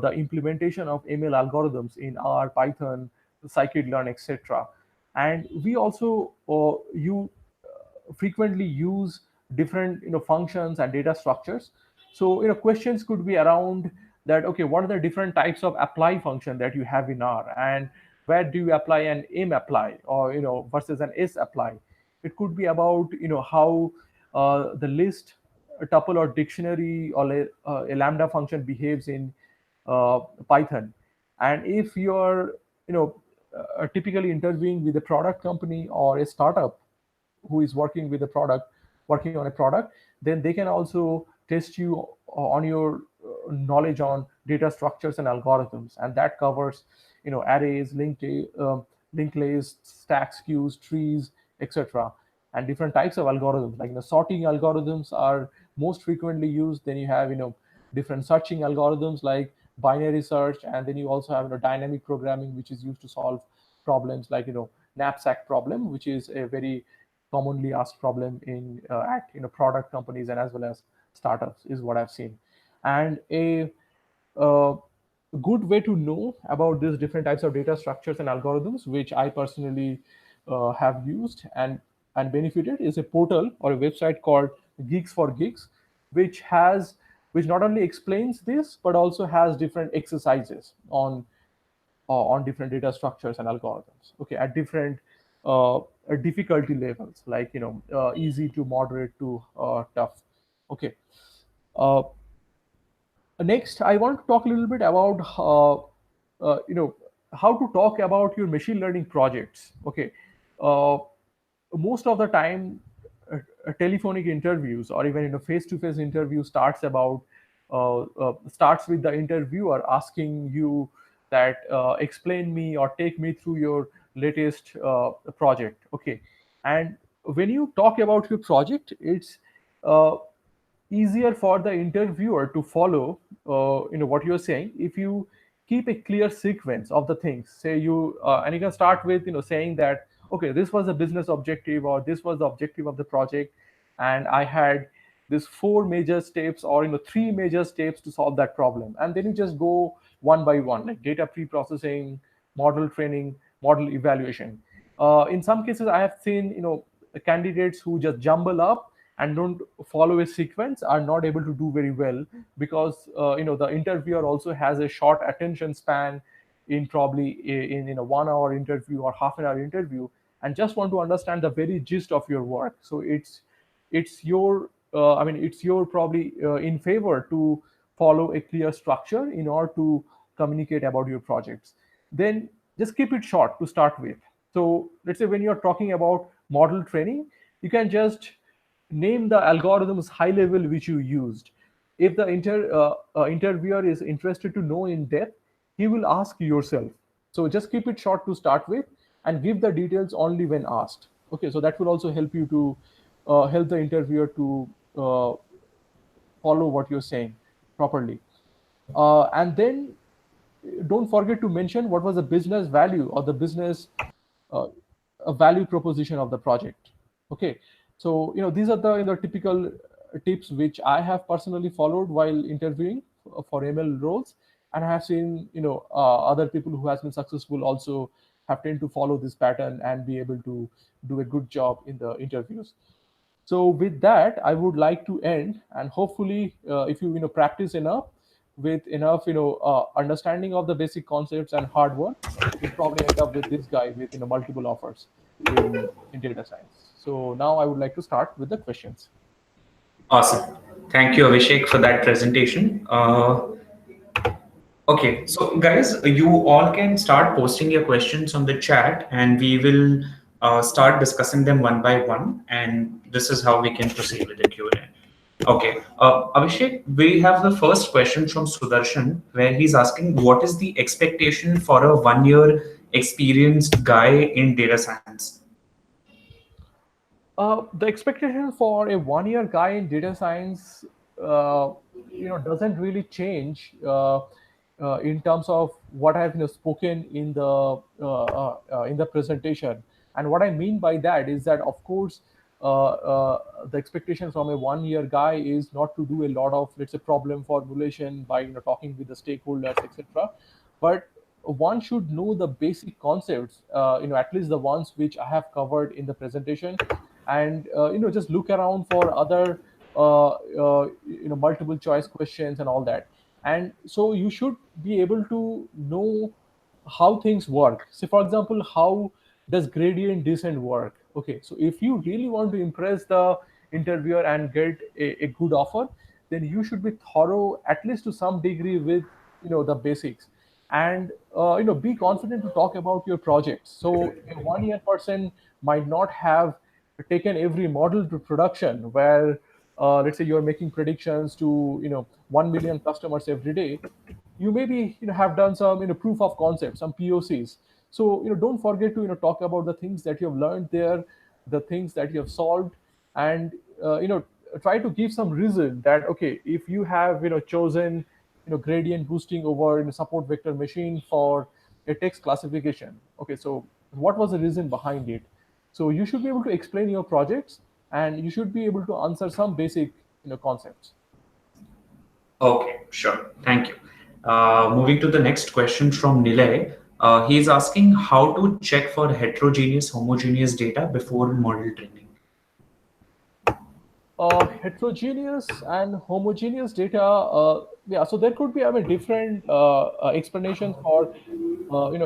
the implementation of ML algorithms in R, Python, scikit-learn, etc. And we also you frequently use different, functions and data structures. So, questions could be around that. Okay, what are the different types of apply function that you have in R, and where do you apply an m apply, or, versus an s apply? It could be about, how the list, a tuple or dictionary, or a lambda function behaves in Python. And if you're, typically interviewing with a product company or a startup who is working on a product, then they can also test you on your knowledge on data structures and algorithms, and that covers, arrays, linked lists, stacks, queues, trees, etc. And different types of algorithms, like, sorting algorithms are most frequently used. Then you have, different searching algorithms like binary search, and then you also have, dynamic programming, which is used to solve problems like, knapsack problem, which is a very commonly asked problem in at, product companies and as well as startups, is what I've seen. And a uh, good way to know about these different types of data structures and algorithms, which I personally have used and benefited, is a portal or a website called Geeks for Geeks, which not only explains this but also has different exercises on different data structures and algorithms. Okay, at different difficulty levels, like, easy to moderate to tough. Okay. Uh, Next, I want to talk a little bit about how to talk about your machine learning projects. Okay, uh, most of the time, telephonic interviews or even, face-to-face interview starts with the interviewer asking you that, explain me or take me through your latest project. Okay, and when you talk about your project, it's uh, easier for the interviewer to follow, what you're saying, if you keep a clear sequence of the things. Say you and you can start with, saying that, okay, this was a business objective, or this was the objective of the project, and I had this four major steps, or, three major steps to solve that problem. And then you just go one by one, like data pre-processing, model training, model evaluation. In some cases, I have seen, candidates who just jumble up and don't follow a sequence are not able to do very well, because the interviewer also has a short attention span in probably in a 1 hour interview or half an hour interview, and just want to understand the very gist of your work. So it's your I mean, it's your probably in favor to follow a clear structure in order to communicate about your projects. Then just keep it short to start with. So let's say when you're talking about model training, you can just name the algorithms high level which you used. If the interviewer is interested to know in depth, he will ask yourself. So just keep it short to start with, and give the details only when asked. Okay, so that will also help you to help the interviewer to follow what you're saying properly. And then don't forget to mention what was the business value or the business uh, a value proposition of the project. Okay, so, these are the, typical tips which I have personally followed while interviewing for ML roles, and I have seen, other people who has been successful also have tend to follow this pattern and be able to do a good job in the interviews. So with that, I would like to end, and hopefully, if you practice enough with enough understanding of the basic concepts and hard work, you'll probably end up with this guy with multiple offers in data science. So now I would like to start with the questions. Awesome. Thank you, Abhishek, for that presentation. Okay, so guys, you all can start posting your questions on the chat, and we will start discussing them one by one. And this is how we can proceed with the Q&A. Okay, Abhishek, we have the first question from Sudarshan, where he's asking, what is the expectation for a one-year experienced guy in data science? The expectation for a one-year guy in data science, uh, doesn't really change in terms of what I've spoken in the presentation. And what I mean by that is that, of course, the expectation from a one-year guy is not to do a lot of, let's say, problem formulation by talking with the stakeholders, etc. But one should know the basic concepts, at least the ones which I have covered in the presentation, and just look around for other multiple choice questions and all that. And so you should be able to know how things work. Say, for example, how does gradient descent work? Okay, so if you really want to impress the interviewer and get a good offer, then you should be thorough at least to some degree with the basics, and be confident to talk about your projects. So a one-year person might not have taken every model to production where, let's say, you're making predictions to 1 million customers every day. You maybe have done some proof of concept, some POCs. So don't forget to talk about the things that you have learned there, the things that you have solved, and try to give some reason that, okay, if you have chosen gradient boosting over support vector machine for a text classification. Okay, so what was the reason behind it? So you should be able to explain your projects, and you should be able to answer some basic concepts. Okay, sure. Thank you. Moving to the next question from Nilay. He's asking how to check for heterogeneous, homogeneous data before model training. Heterogeneous and homogeneous data, yeah, so there could be, I mean, different explanations for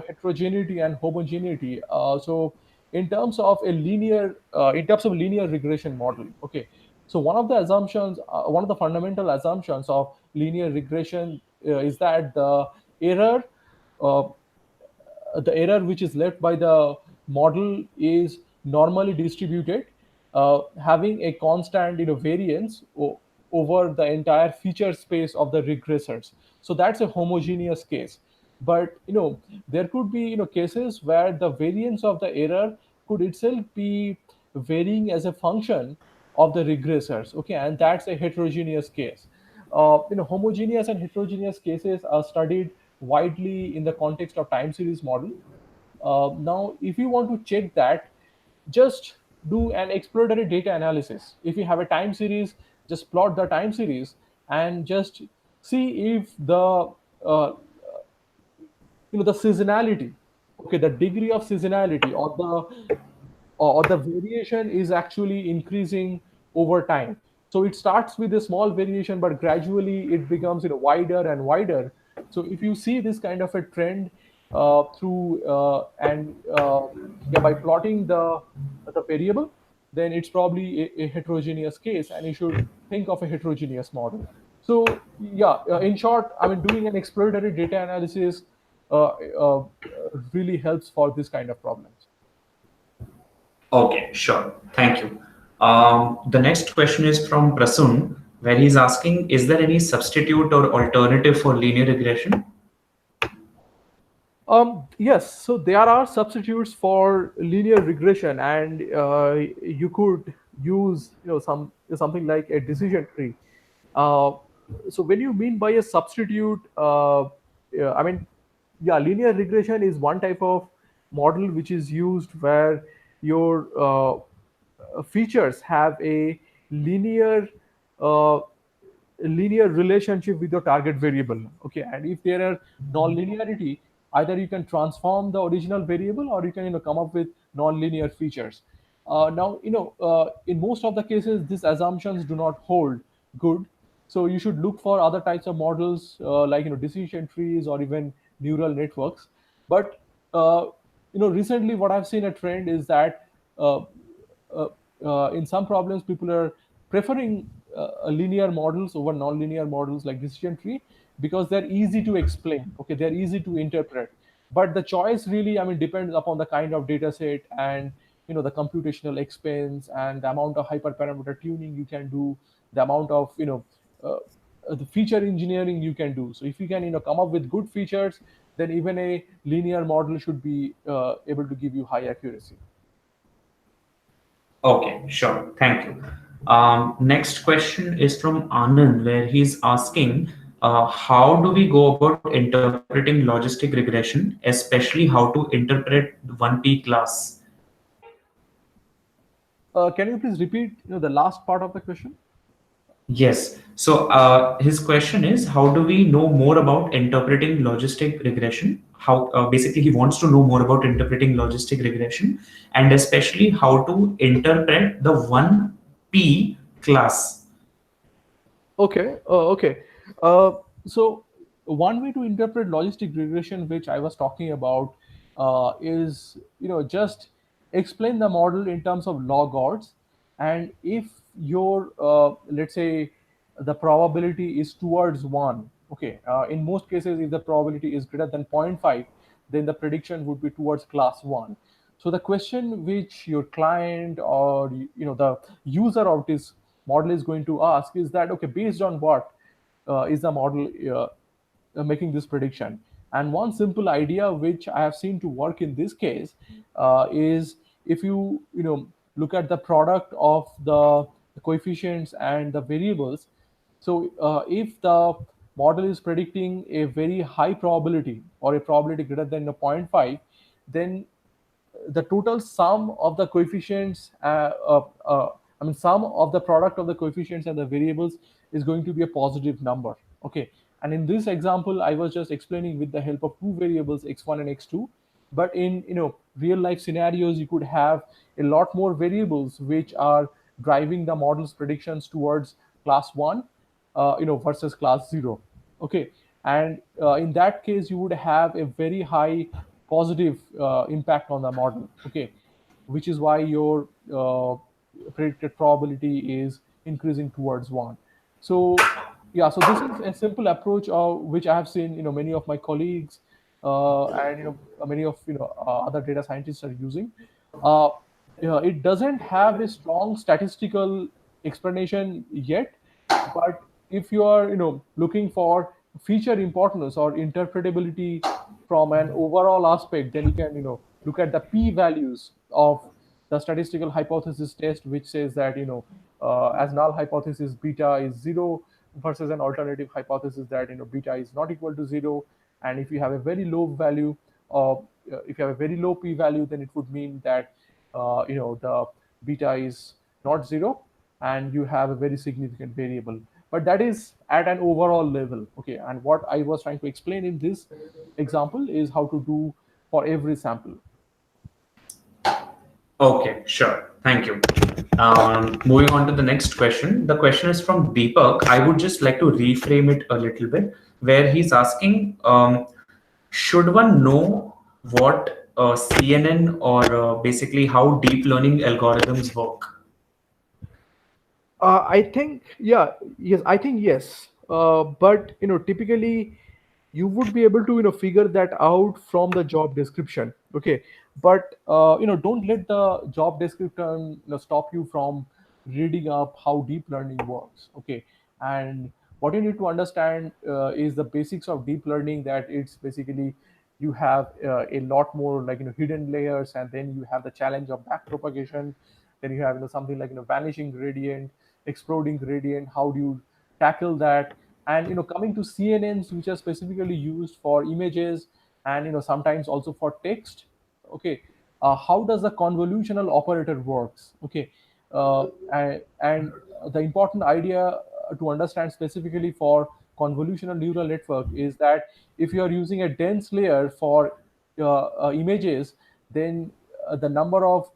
heterogeneity and homogeneity. So in terms of linear regression model, okay, so one of the fundamental assumptions of linear regression is that uh, the error which is left by the model is normally distributed, having a constant variance over the entire feature space of the regressors. So that's a homogeneous case. But there could be cases where the variance of the error could itself be varying as a function of the regressors. Okay, and that's a heterogeneous case. Homogeneous and heterogeneous cases are studied widely in the context of time series model. Now, if you want to check that, just do an exploratory data analysis. If you have a time series, just plot the time series and just see if the seasonality, okay, the degree of seasonality or the variation is actually increasing over time. So it starts with a small variation, but gradually it becomes wider and wider. So if you see this kind of a trend through and yeah, by plotting the variable, then it's probably a heterogeneous case, and you should think of a heterogeneous model. So yeah, in short, I mean, doing an exploratory data analysis uh, uh, really helps for this kind of problems. Okay, sure. Thank you. The next question is from Prasun, where he's asking, is there any substitute or alternative for linear regression? Yes, so there are substitutes for linear regression, and you could use something like a decision tree. Uh, so when you mean by a substitute, yeah, I mean, yeah, linear regression is one type of model which is used where your features have a linear uh, linear relationship with your target variable. Okay, and if there are non-linearity, either you can transform the original variable or you can come up with non-linear features. Now, in most of the cases, these assumptions do not hold good. So you should look for other types of models, like decision trees or even neural networks. But uh, recently, what I've seen a trend is that uh, uh, in some problems, people are preferring linear models over non-linear models like decision tree because they're easy to explain. Okay, they're easy to interpret, but the choice really, I mean, depends upon the kind of data set and the computational expense and the amount of hyperparameter tuning you can do, the amount of uh, the feature engineering you can do. So if you can come up with good features, then even a linear model should be able to give you high accuracy. Okay, sure. Thank you. Next question is from Anand, where he's asking, how do we go about interpreting logistic regression, especially how to interpret 1P class? Can you please repeat the last part of the question? Yes. So his question is, how do we know more about interpreting logistic regression? How basically he wants to know more about interpreting logistic regression, and especially how to interpret the 1P class. Okay. Uh, so one way to interpret logistic regression, which I was talking about, is just explain the model in terms of log odds, and if your let's say the probability is towards one. Okay, in most cases, if the probability is greater than zero point 0.5, then the prediction would be towards class one. So the question which your client or the user of this model is going to ask is that, okay, based on what is the model making this prediction? And one simple idea which I have seen to work in this case is, if you look at the product of the coefficients and the variables. So if the model is predicting a very high probability or a probability greater than a zero point 0.5, then the total sum of the coefficients, I mean, sum of the product of the coefficients and the variables is going to be a positive number. Okay. And in this example, I was just explaining with the help of two variables, x1 and x2. But in real life scenarios, you could have a lot more variables which are driving the model's predictions towards class one, versus class zero. Okay. And in that case, you would have a very high positive impact on the model. Okay. Which is why your predicted probability is increasing towards one. So yeah, so this is a simple approach which I have seen many of my colleagues and many of other data scientists are using. uh, it doesn't have a strong statistical explanation yet, but if you are looking for feature importance or interpretability from an overall aspect, then you can look at the p values of the statistical hypothesis test, which says that as null hypothesis beta is 0 versus an alternative hypothesis that beta is not equal to 0. And if you have a very low value of if you have a very low p value, then it would mean that the beta is not 0, and you have a very significant variable. But that is at an overall level. Okay. And what I was trying to explain in this example is how to do for every sample. Okay, sure. Thank you. Moving on to the next question. The question is from Deepak. I would just like to reframe it a little bit, where he's asking, should one know what CNN or basically how deep learning algorithms work? I think, yeah, yes, I think yes. But typically you would be able to figure that out from the job description. Okay. But don't let the job description stop you from reading up how deep learning works. Okay. And what you need to understand is the basics of deep learning. That it's basically, you have a lot more like hidden layers, and then you have the challenge of back propagation. Then you have something like vanishing gradient, exploding gradient. How do you tackle that? And coming to CNNs, which are specifically used for images and sometimes also for text. Okay. How does the convolutional operator works? Okay. And the important idea to understand specifically for convolutional neural network is that if you are using a dense layer for images, then the number of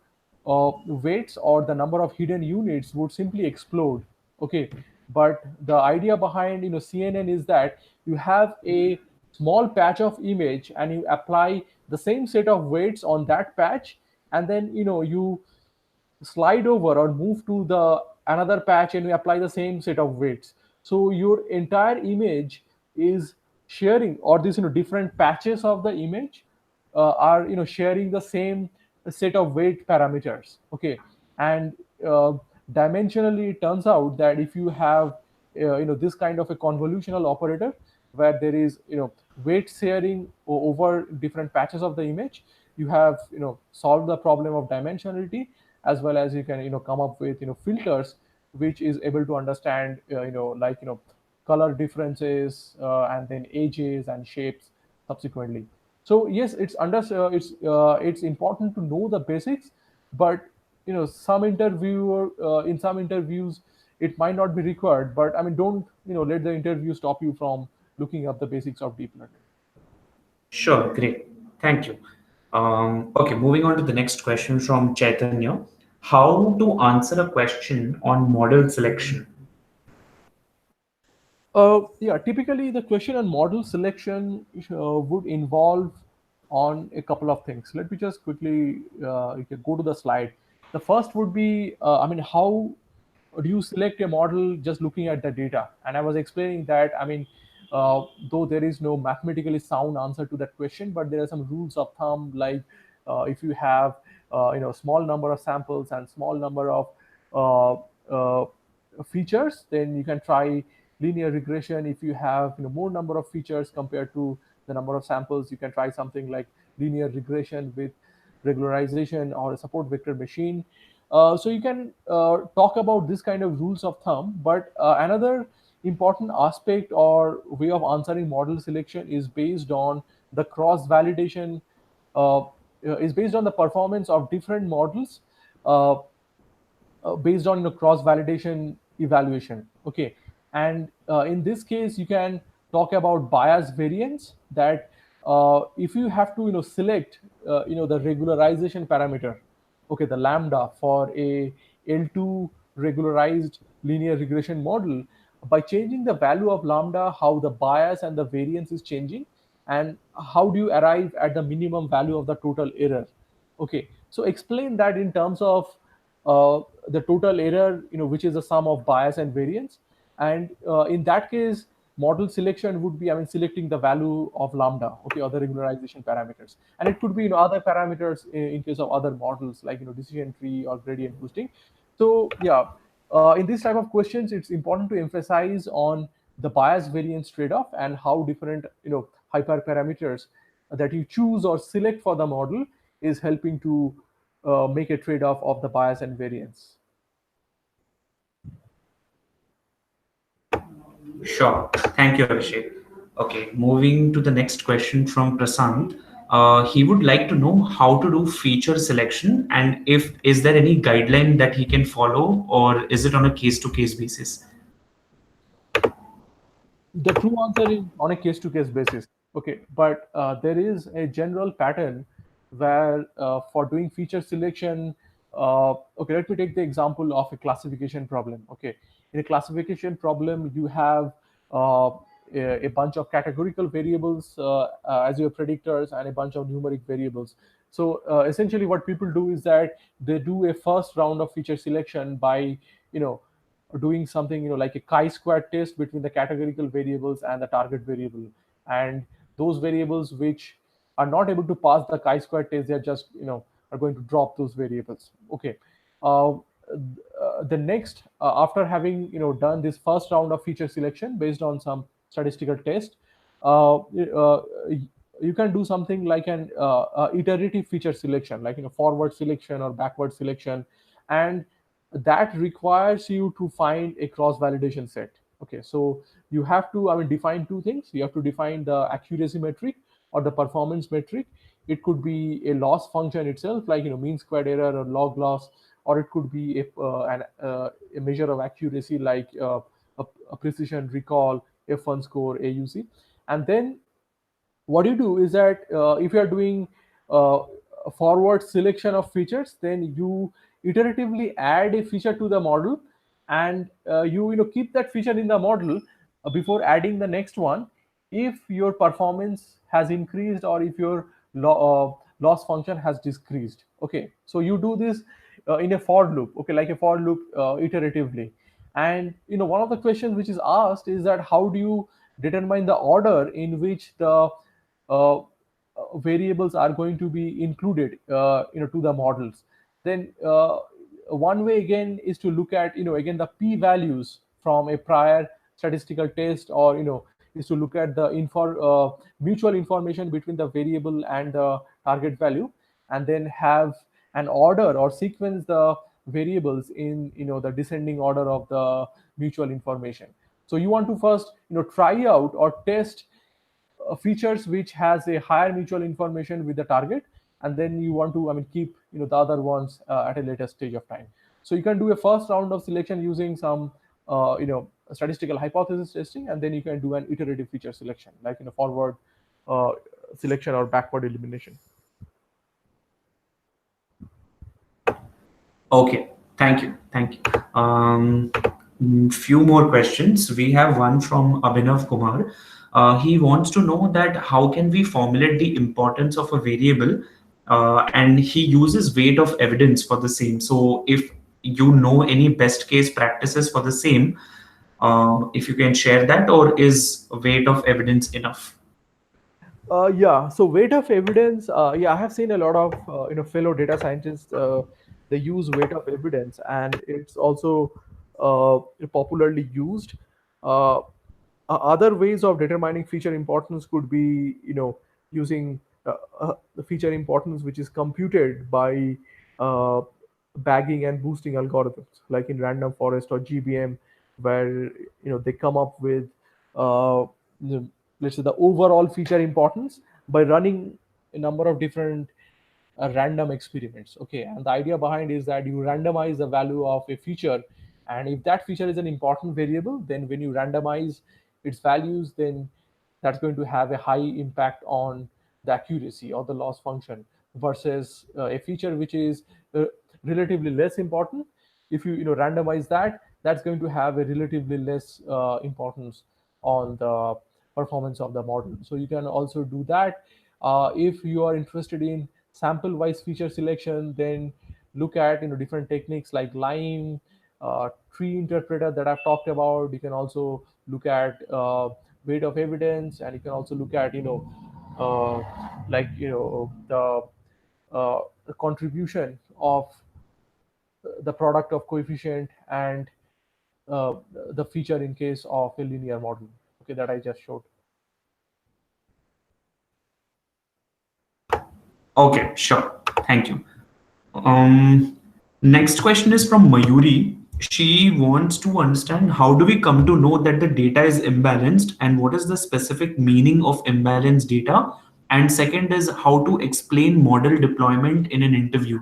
weights or the number of hidden units would simply explode. Okay, but the idea behind CNN is that you have a small patch of image and you apply the same set of weights on that patch, and then you slide over or move to the another patch and you apply the same set of weights. So your entire image is sharing, or these different patches of the image are sharing the same set of weight parameters. Okay, and uh, dimensionally it turns out that if you have this kind of a convolutional operator where there is weight sharing over different patches of the image, you have solved the problem of dimensionality, as well as you can come up with filters which is able to understand like color differences and then edges and shapes subsequently. So yes, it's important to know the basics, but some interviewer in some interviews it might not be required. But I mean, don't let the interview stop you from looking up the basics of deep learning. Sure, great. Thank you. Okay, moving on to the next question from Chaitanya. How to answer a question on model selection? Yeah, typically the question on model selection would involve on a couple of things. Let me just quickly you can go to the slide. The first would be, I mean, how do you select a model just looking at the data? And I was explaining that, I mean, though there is no mathematically sound answer to that question, but there are some rules of thumb, like if you have, small number of samples and small number of uh, uh, features, then you can try linear regression. If you have more number of features compared to the number of samples, you can try something like linear regression with regularization or a support vector machine. So you can talk about this kind of rules of thumb. But another important aspect or way of answering model selection is based on the cross validation, uh, is based on the performance of different models, uh, based on cross validation evaluation. Okay, and in this case you can talk about bias variance, that if you have to select the regularization parameter, okay, the lambda for a L2 regularized linear regression model, by changing the value of lambda, how the bias and the variance is changing, and how do you arrive at the minimum value of the total error. Okay, so explain that in terms of the total error, which is the sum of bias and variance. And in that case, model selection would be, I mean, selecting the value of lambda, okay, or the regularization parameters. And it could be other parameters in case of other models, like decision tree or gradient boosting. So yeah, in this type of questions, it's important to emphasize on the bias variance trade-off and how different hyperparameters that you choose or select for the model is helping to make a trade-off of the bias and variance. Sure. Thank you, Abhishek. Okay, moving to the next question from Prasant. He would like to know how to do feature selection, and if is there any guideline that he can follow, or is it on a case-to-case basis? The true answer is on a case-to-case basis. Okay, but there is a general pattern where for doing feature selection, okay, let me take the example of a classification problem. Okay, in a classification problem, you have uh, a bunch of categorical variables as your predictors and a bunch of numeric variables. So essentially, what people do is that they do a first round of feature selection by you know doing something like a chi-square test between the categorical variables and the target variable. And those variables which are not able to pass the chi-square test, they're just are going to drop those variables. Okay, uh, the next after having done this first round of feature selection based on some statistical test, you can do something like an iterative feature selection, like forward selection or backward selection. And that requires you to find a cross validation set. Okay, so you have to, I mean, define two things. You have to define the accuracy metric or the performance metric. It could be a loss function itself, like mean squared error or log loss, or it could be a measure of accuracy like a precision recall, F1 score, AUC. And then what you do is that if you are doing a forward selection of features, then you iteratively add a feature to the model, and you keep that feature in the model before adding the next one if your performance has increased or if your loss function has decreased. Okay, so you do this in a for loop, okay, like a for loop iteratively. And one of the questions which is asked is that how do you determine the order in which the variables are going to be included to the models. Then one way again is to look at again the p values from a prior statistical test, or is to look at the mutual information between the variable and the target value, and then have an order or sequence the variables in the descending order of the mutual information. So you want to first try out or test features which has a higher mutual information with the target, and then you want to keep the other ones at a later stage of time. So you can do a first round of selection using some statistical hypothesis testing, and then you can do an iterative feature selection like forward uh, selection or backward elimination. Okay, thank you, thank you. Few more questions. We have one from Abhinav Kumar. He wants to know that how can we formulate the importance of a variable, and he uses weight of evidence for the same. So if you know any best case practices for the same, if you can share that, or is weight of evidence enough? Yeah, so weight of evidence. Yeah, I have seen a lot of fellow data scientists. They use weight of evidence, and it's also popularly used. Other ways of determining feature importance could be using the feature importance which is computed by uh, bagging and boosting algorithms, like in random forest or GBM, where they come up with uh, the, let's say the overall feature importance by running a number of different random experiments. Okay, and the idea behind is that you randomize the value of a feature, and if that feature is an important variable, then when you randomize its values, then that's going to have a high impact on the accuracy or the loss function, versus a feature which is relatively less important. If you randomize that, that's going to have a relatively less importance on the performance of the model. So you can also do that. If you are interested in sample wise feature selection, then look at different techniques like lime, tree interpreter that I've talked about. You can also look at weight of evidence, and you can also look at uh, like the contribution of the product of coefficient and uh, the feature in case of a linear model, okay, that I just showed. Okay, sure. Thank you. Um, Next question is from Mayuri. She wants to understand how do we come to know that the data is imbalanced and what is the specific meaning of imbalanced data? And second is how to explain model deployment in an interview.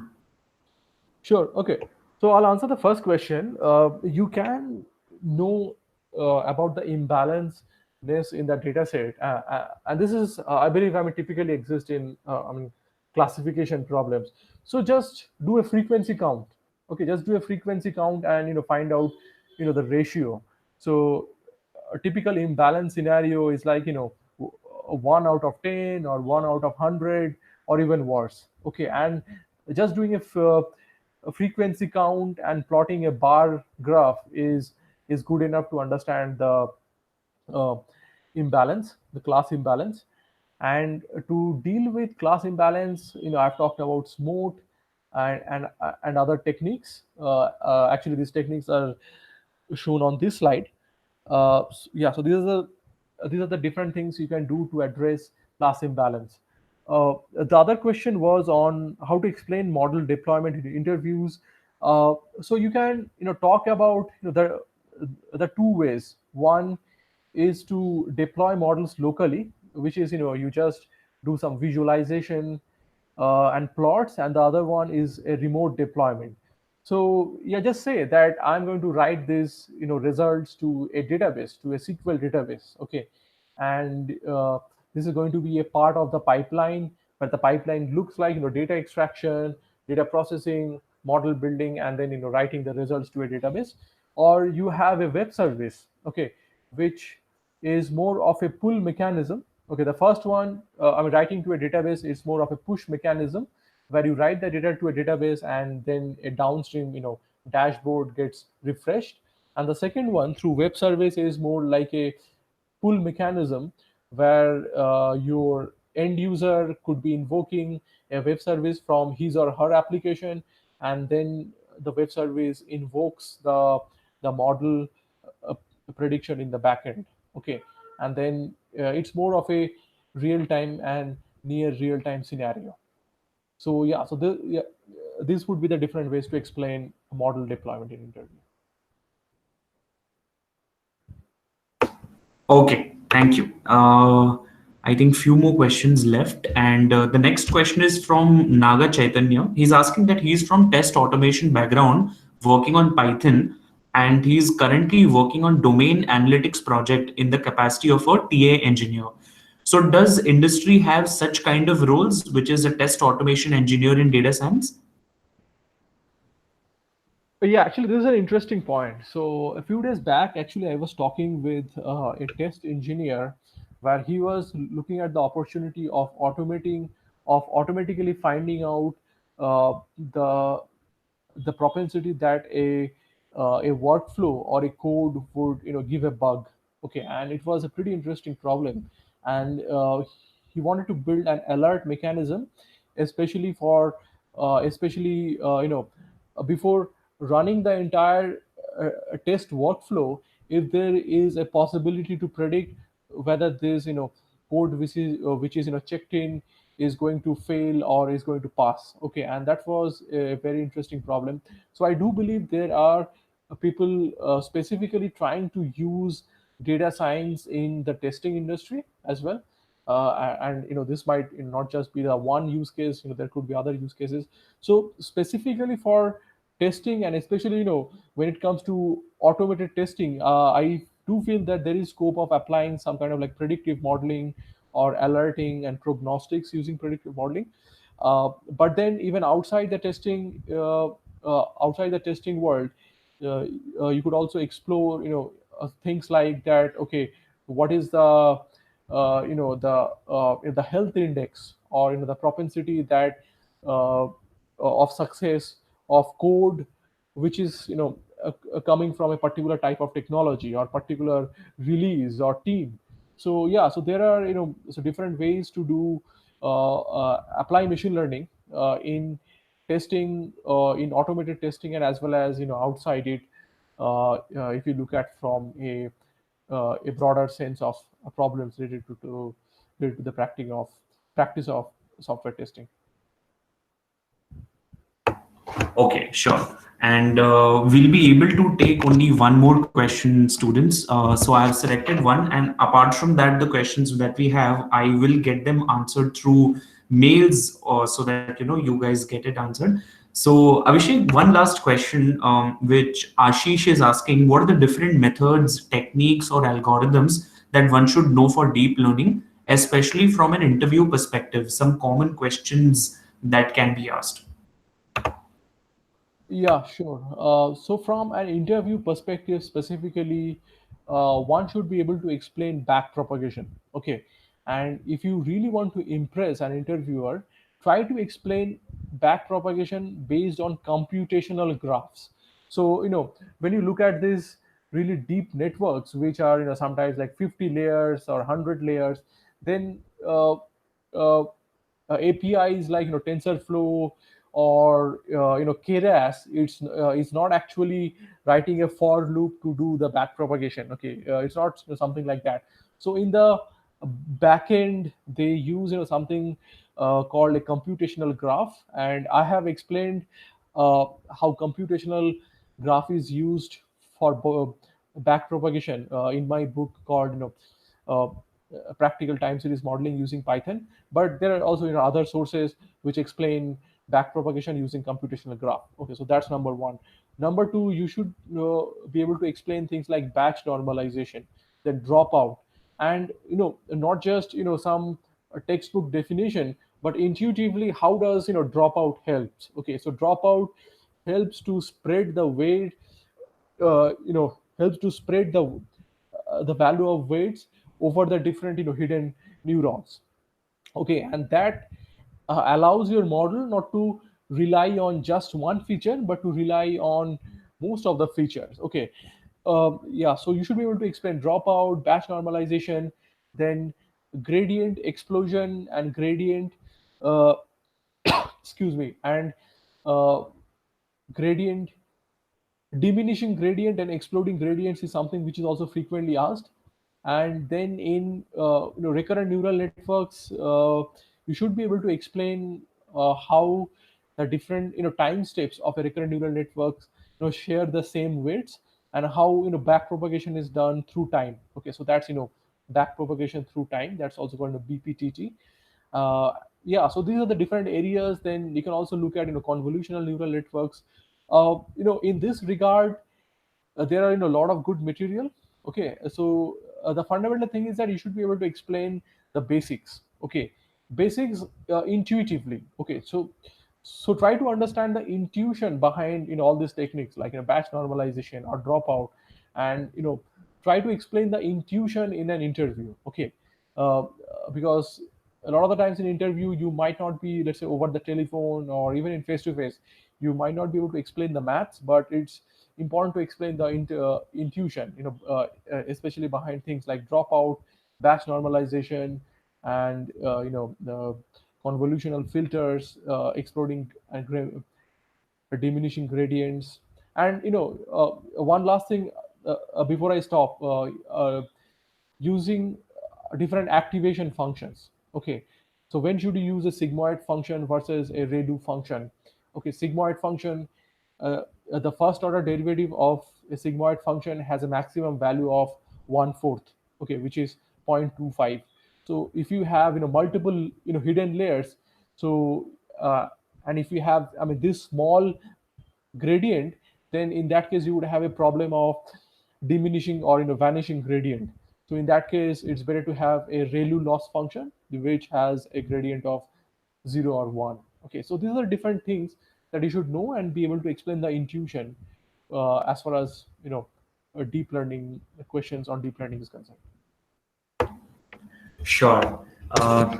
Sure. Okay. So I'll answer the first question. You can know about the imbalanceness in the data set, and this is, I believe, typically exist in, classification problems. So just do a frequency count. Okay, just do a frequency count and find out the ratio. So a typical imbalance scenario is like 1 out of 10 or 1 out of 100 or even worse. Okay, and just doing a frequency count and plotting a bar graph is good enough to understand the uh, imbalance, the class imbalance. And to deal with class imbalance, I've talked about SMOT and other techniques. Actually, these techniques are shown on this slide. Yeah, so these are the different things you can do to address class imbalance. The other question was on how to explain model deployment in interviews. So you can talk about the two ways. One is to deploy models locally, which is you just do some visualization and plots, and the other one is a remote deployment. So yeah, just say that I'm going to write this results to a database, to a SQL database. Okay, and this is going to be a part of the pipeline where the pipeline looks like data extraction, data processing, model building, and then writing the results to a database. Or you have a web service, okay, which is more of a pull mechanism. Okay, the first one, I mean, writing to a database is more of a push mechanism, where you write the data to a database and then a downstream, dashboard gets refreshed. And the second one, through web service, is more like a pull mechanism, where your end user could be invoking a web service from his or her application, and then the web service invokes the model uh, prediction in the backend. Okay, and then it's more of a real time and near real time scenario. So yeah, this would be the different ways to explain model deployment in interview. Okay, thank you. I think few more questions left, and the next question is from Naga Chaitanya. He's asking that he's from test automation background, working on Python, and he's currently working on domain analytics project in the capacity of a TA engineer. So, does industry have such kind of roles, which is a test automation engineer in data science? Yeah, actually, this is an interesting point. So, a few days back, actually, I was talking with a test engineer, where he was looking at the opportunity of automatically finding out the propensity that a workflow or a code would give a bug. Okay, and it was a pretty interesting problem, and he wanted to build an alert mechanism, especially for especially before running the entire test workflow, if there is a possibility to predict whether this code which is checked in is going to fail or is going to pass. Okay, and that was a very interesting problem. So I do believe there are people specifically trying to use data science in the testing industry as well. And this might not just be the one use case, there could be other use cases. So specifically for testing, and especially when it comes to automated testing, I do feel that there is scope of applying some kind of like predictive modeling or alerting and prognostics using predictive modeling. But then even outside the testing world, uh, you could also explore things like that. Okay, what is the health index, or the propensity that of success of code, which is coming from a particular type of technology or particular release or team. So yeah, so there are different ways to do apply machine learning in testing, in automated testing, and as well as outside it, if you look at from a broader sense of problems related to the practice of software testing. Okay, sure. And we'll be able to take only one more question, students. So I've selected one, and apart from that, the questions that we have, I will get them answered through mails, so that you guys get it answered. So Abhishek, one last question, which Ashish is asking: what are the different methods, techniques, or algorithms that one should know for deep learning, especially from an interview perspective? Some common questions that can be asked. Yeah, sure. So, from an interview perspective, specifically, one should be able to explain back propagation. Okay. And if you really want to impress an interviewer, try to explain back propagation based on computational graphs. So, when you look at these really deep networks, which are, sometimes like 50 layers or 100 layers, then APIs like TensorFlow or Keras, it's not actually writing a for loop to do the back propagation. Okay, it's not something like that. So in the backend, they use something called a computational graph, and I have explained how computational graph is used for back propagation in my book called uh, practical time series modeling using Python. But there are also other sources which explain back propagation using computational graph. Okay, so that's number one. Number two, you should be able to explain things like batch normalization, then dropout, and not just some textbook definition, But intuitively, how does dropout helps? Okay, so dropout helps to spread the weight, helps to spread the value of weights over the different hidden neurons. Okay, and that allows your model not to rely on just one feature but to rely on most of the features. Okay, yeah, so you should be able to explain dropout, batch normalization, then gradient explosion and gradient uh, excuse me, and uh, gradient diminishing gradient and exploding gradients is something which is also frequently asked. And then in recurrent neural networks, you should be able to explain how the different time steps of a recurrent neural networks share the same weights, and how back propagation is done through time. Okay, so that's back propagation through time, that's also called a BPTT. uh, yeah, so these are the different areas. Then you can also look at convolutional neural networks. In this regard, there are a lot of good material. Okay, so the fundamental thing is that you should be able to explain the basics. Okay, basics intuitively. Okay, so try to understand the intuition behind all these techniques, like batch normalization or dropout, and try to explain the intuition in an interview. Okay, because a lot of the times in interview you might not be, let's say, over the telephone or even in face to face, you might not be able to explain the maths, but it's important to explain the intuition, especially behind things like dropout, batch normalization, and the convolutional filters, exploding and diminishing gradients. And one last thing before I stop, using different activation functions. Okay, so when should you use a sigmoid function versus a redo function? Okay, sigmoid function, the first order derivative of a sigmoid function has a maximum value of 1/4. Okay, which is 0.25. So if you have multiple hidden layers, so and if you have, I mean, this small gradient, then in that case you would have a problem of diminishing or vanishing gradient. So in that case, it's better to have a ReLU loss function which has a gradient of 0 or 1. Okay, so these are different things that you should know and be able to explain the intuition as far as deep learning questions on deep learning is concerned. Sure.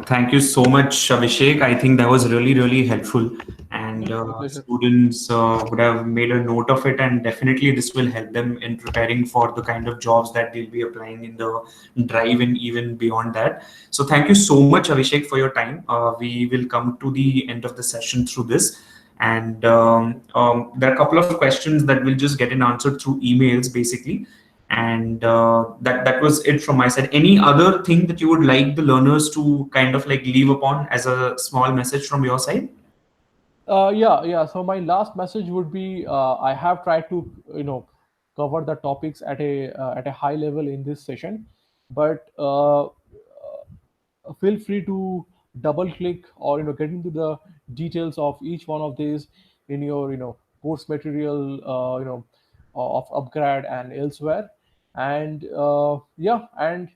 Thank you so much, Abhishek. I think that was really, really helpful. And My pleasure. students would have made a note of it, and definitely this will help them in preparing for the kind of jobs that they'll be applying in the drive and even beyond that. So, thank you so much, Abhishek, for your time. We will come to the end of the session through this. And there are a couple of questions that we'll just get in answered through emails, basically. And that was it from my side. Any other thing that you would like the learners to kind of like leave upon as a small message from your side? Yeah. So my last message would be, I have tried to cover the topics at a high level in this session, but feel free to double click or get into the details of each one of these in your course material, of UpGrad and elsewhere. And yeah, and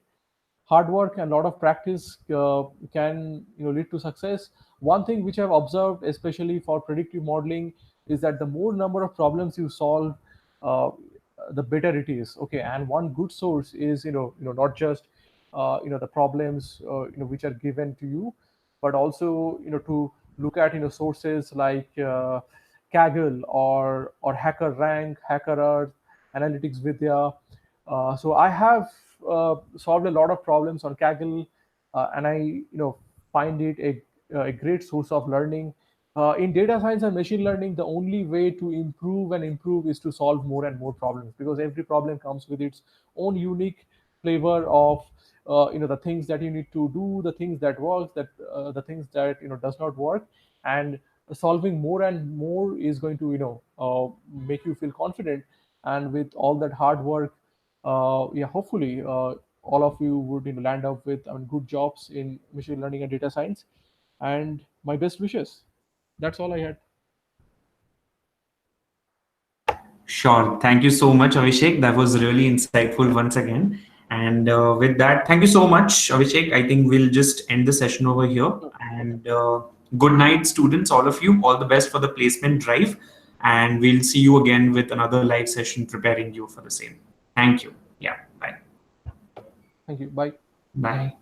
hard work and a lot of practice can lead to success. One thing which I've observed, especially for predictive modeling, is that the more number of problems you solve, uh, the better it is. Okay, and one good source is not just the problems which are given to you, but also to look at sources like Kaggle or HackerRank, HackerEarth, Analytics Vidya. So I have solved a lot of problems on Kaggle, and I find it a great source of learning. In data science and machine learning, the only way to improve and improve is to solve more and more problems, because every problem comes with its own unique flavor of the things that you need to do, the things that works, that the things that does not work. And solving more and more is going to make you feel confident. And with all that hard work, yeah, hopefully all of you would land up with, I mean, good jobs in machine learning and data science. And my best wishes. That's all I had. Sure. Thank you so much, Abhishek. That was really insightful once again. And with that, thank you so much, Avishek. I think we'll just end the session over here. And good night, students, all of you. All the best for the placement drive. And we'll see you again with another live session preparing you for the same. Thank you. Yeah, bye. Thank you. Bye. Bye.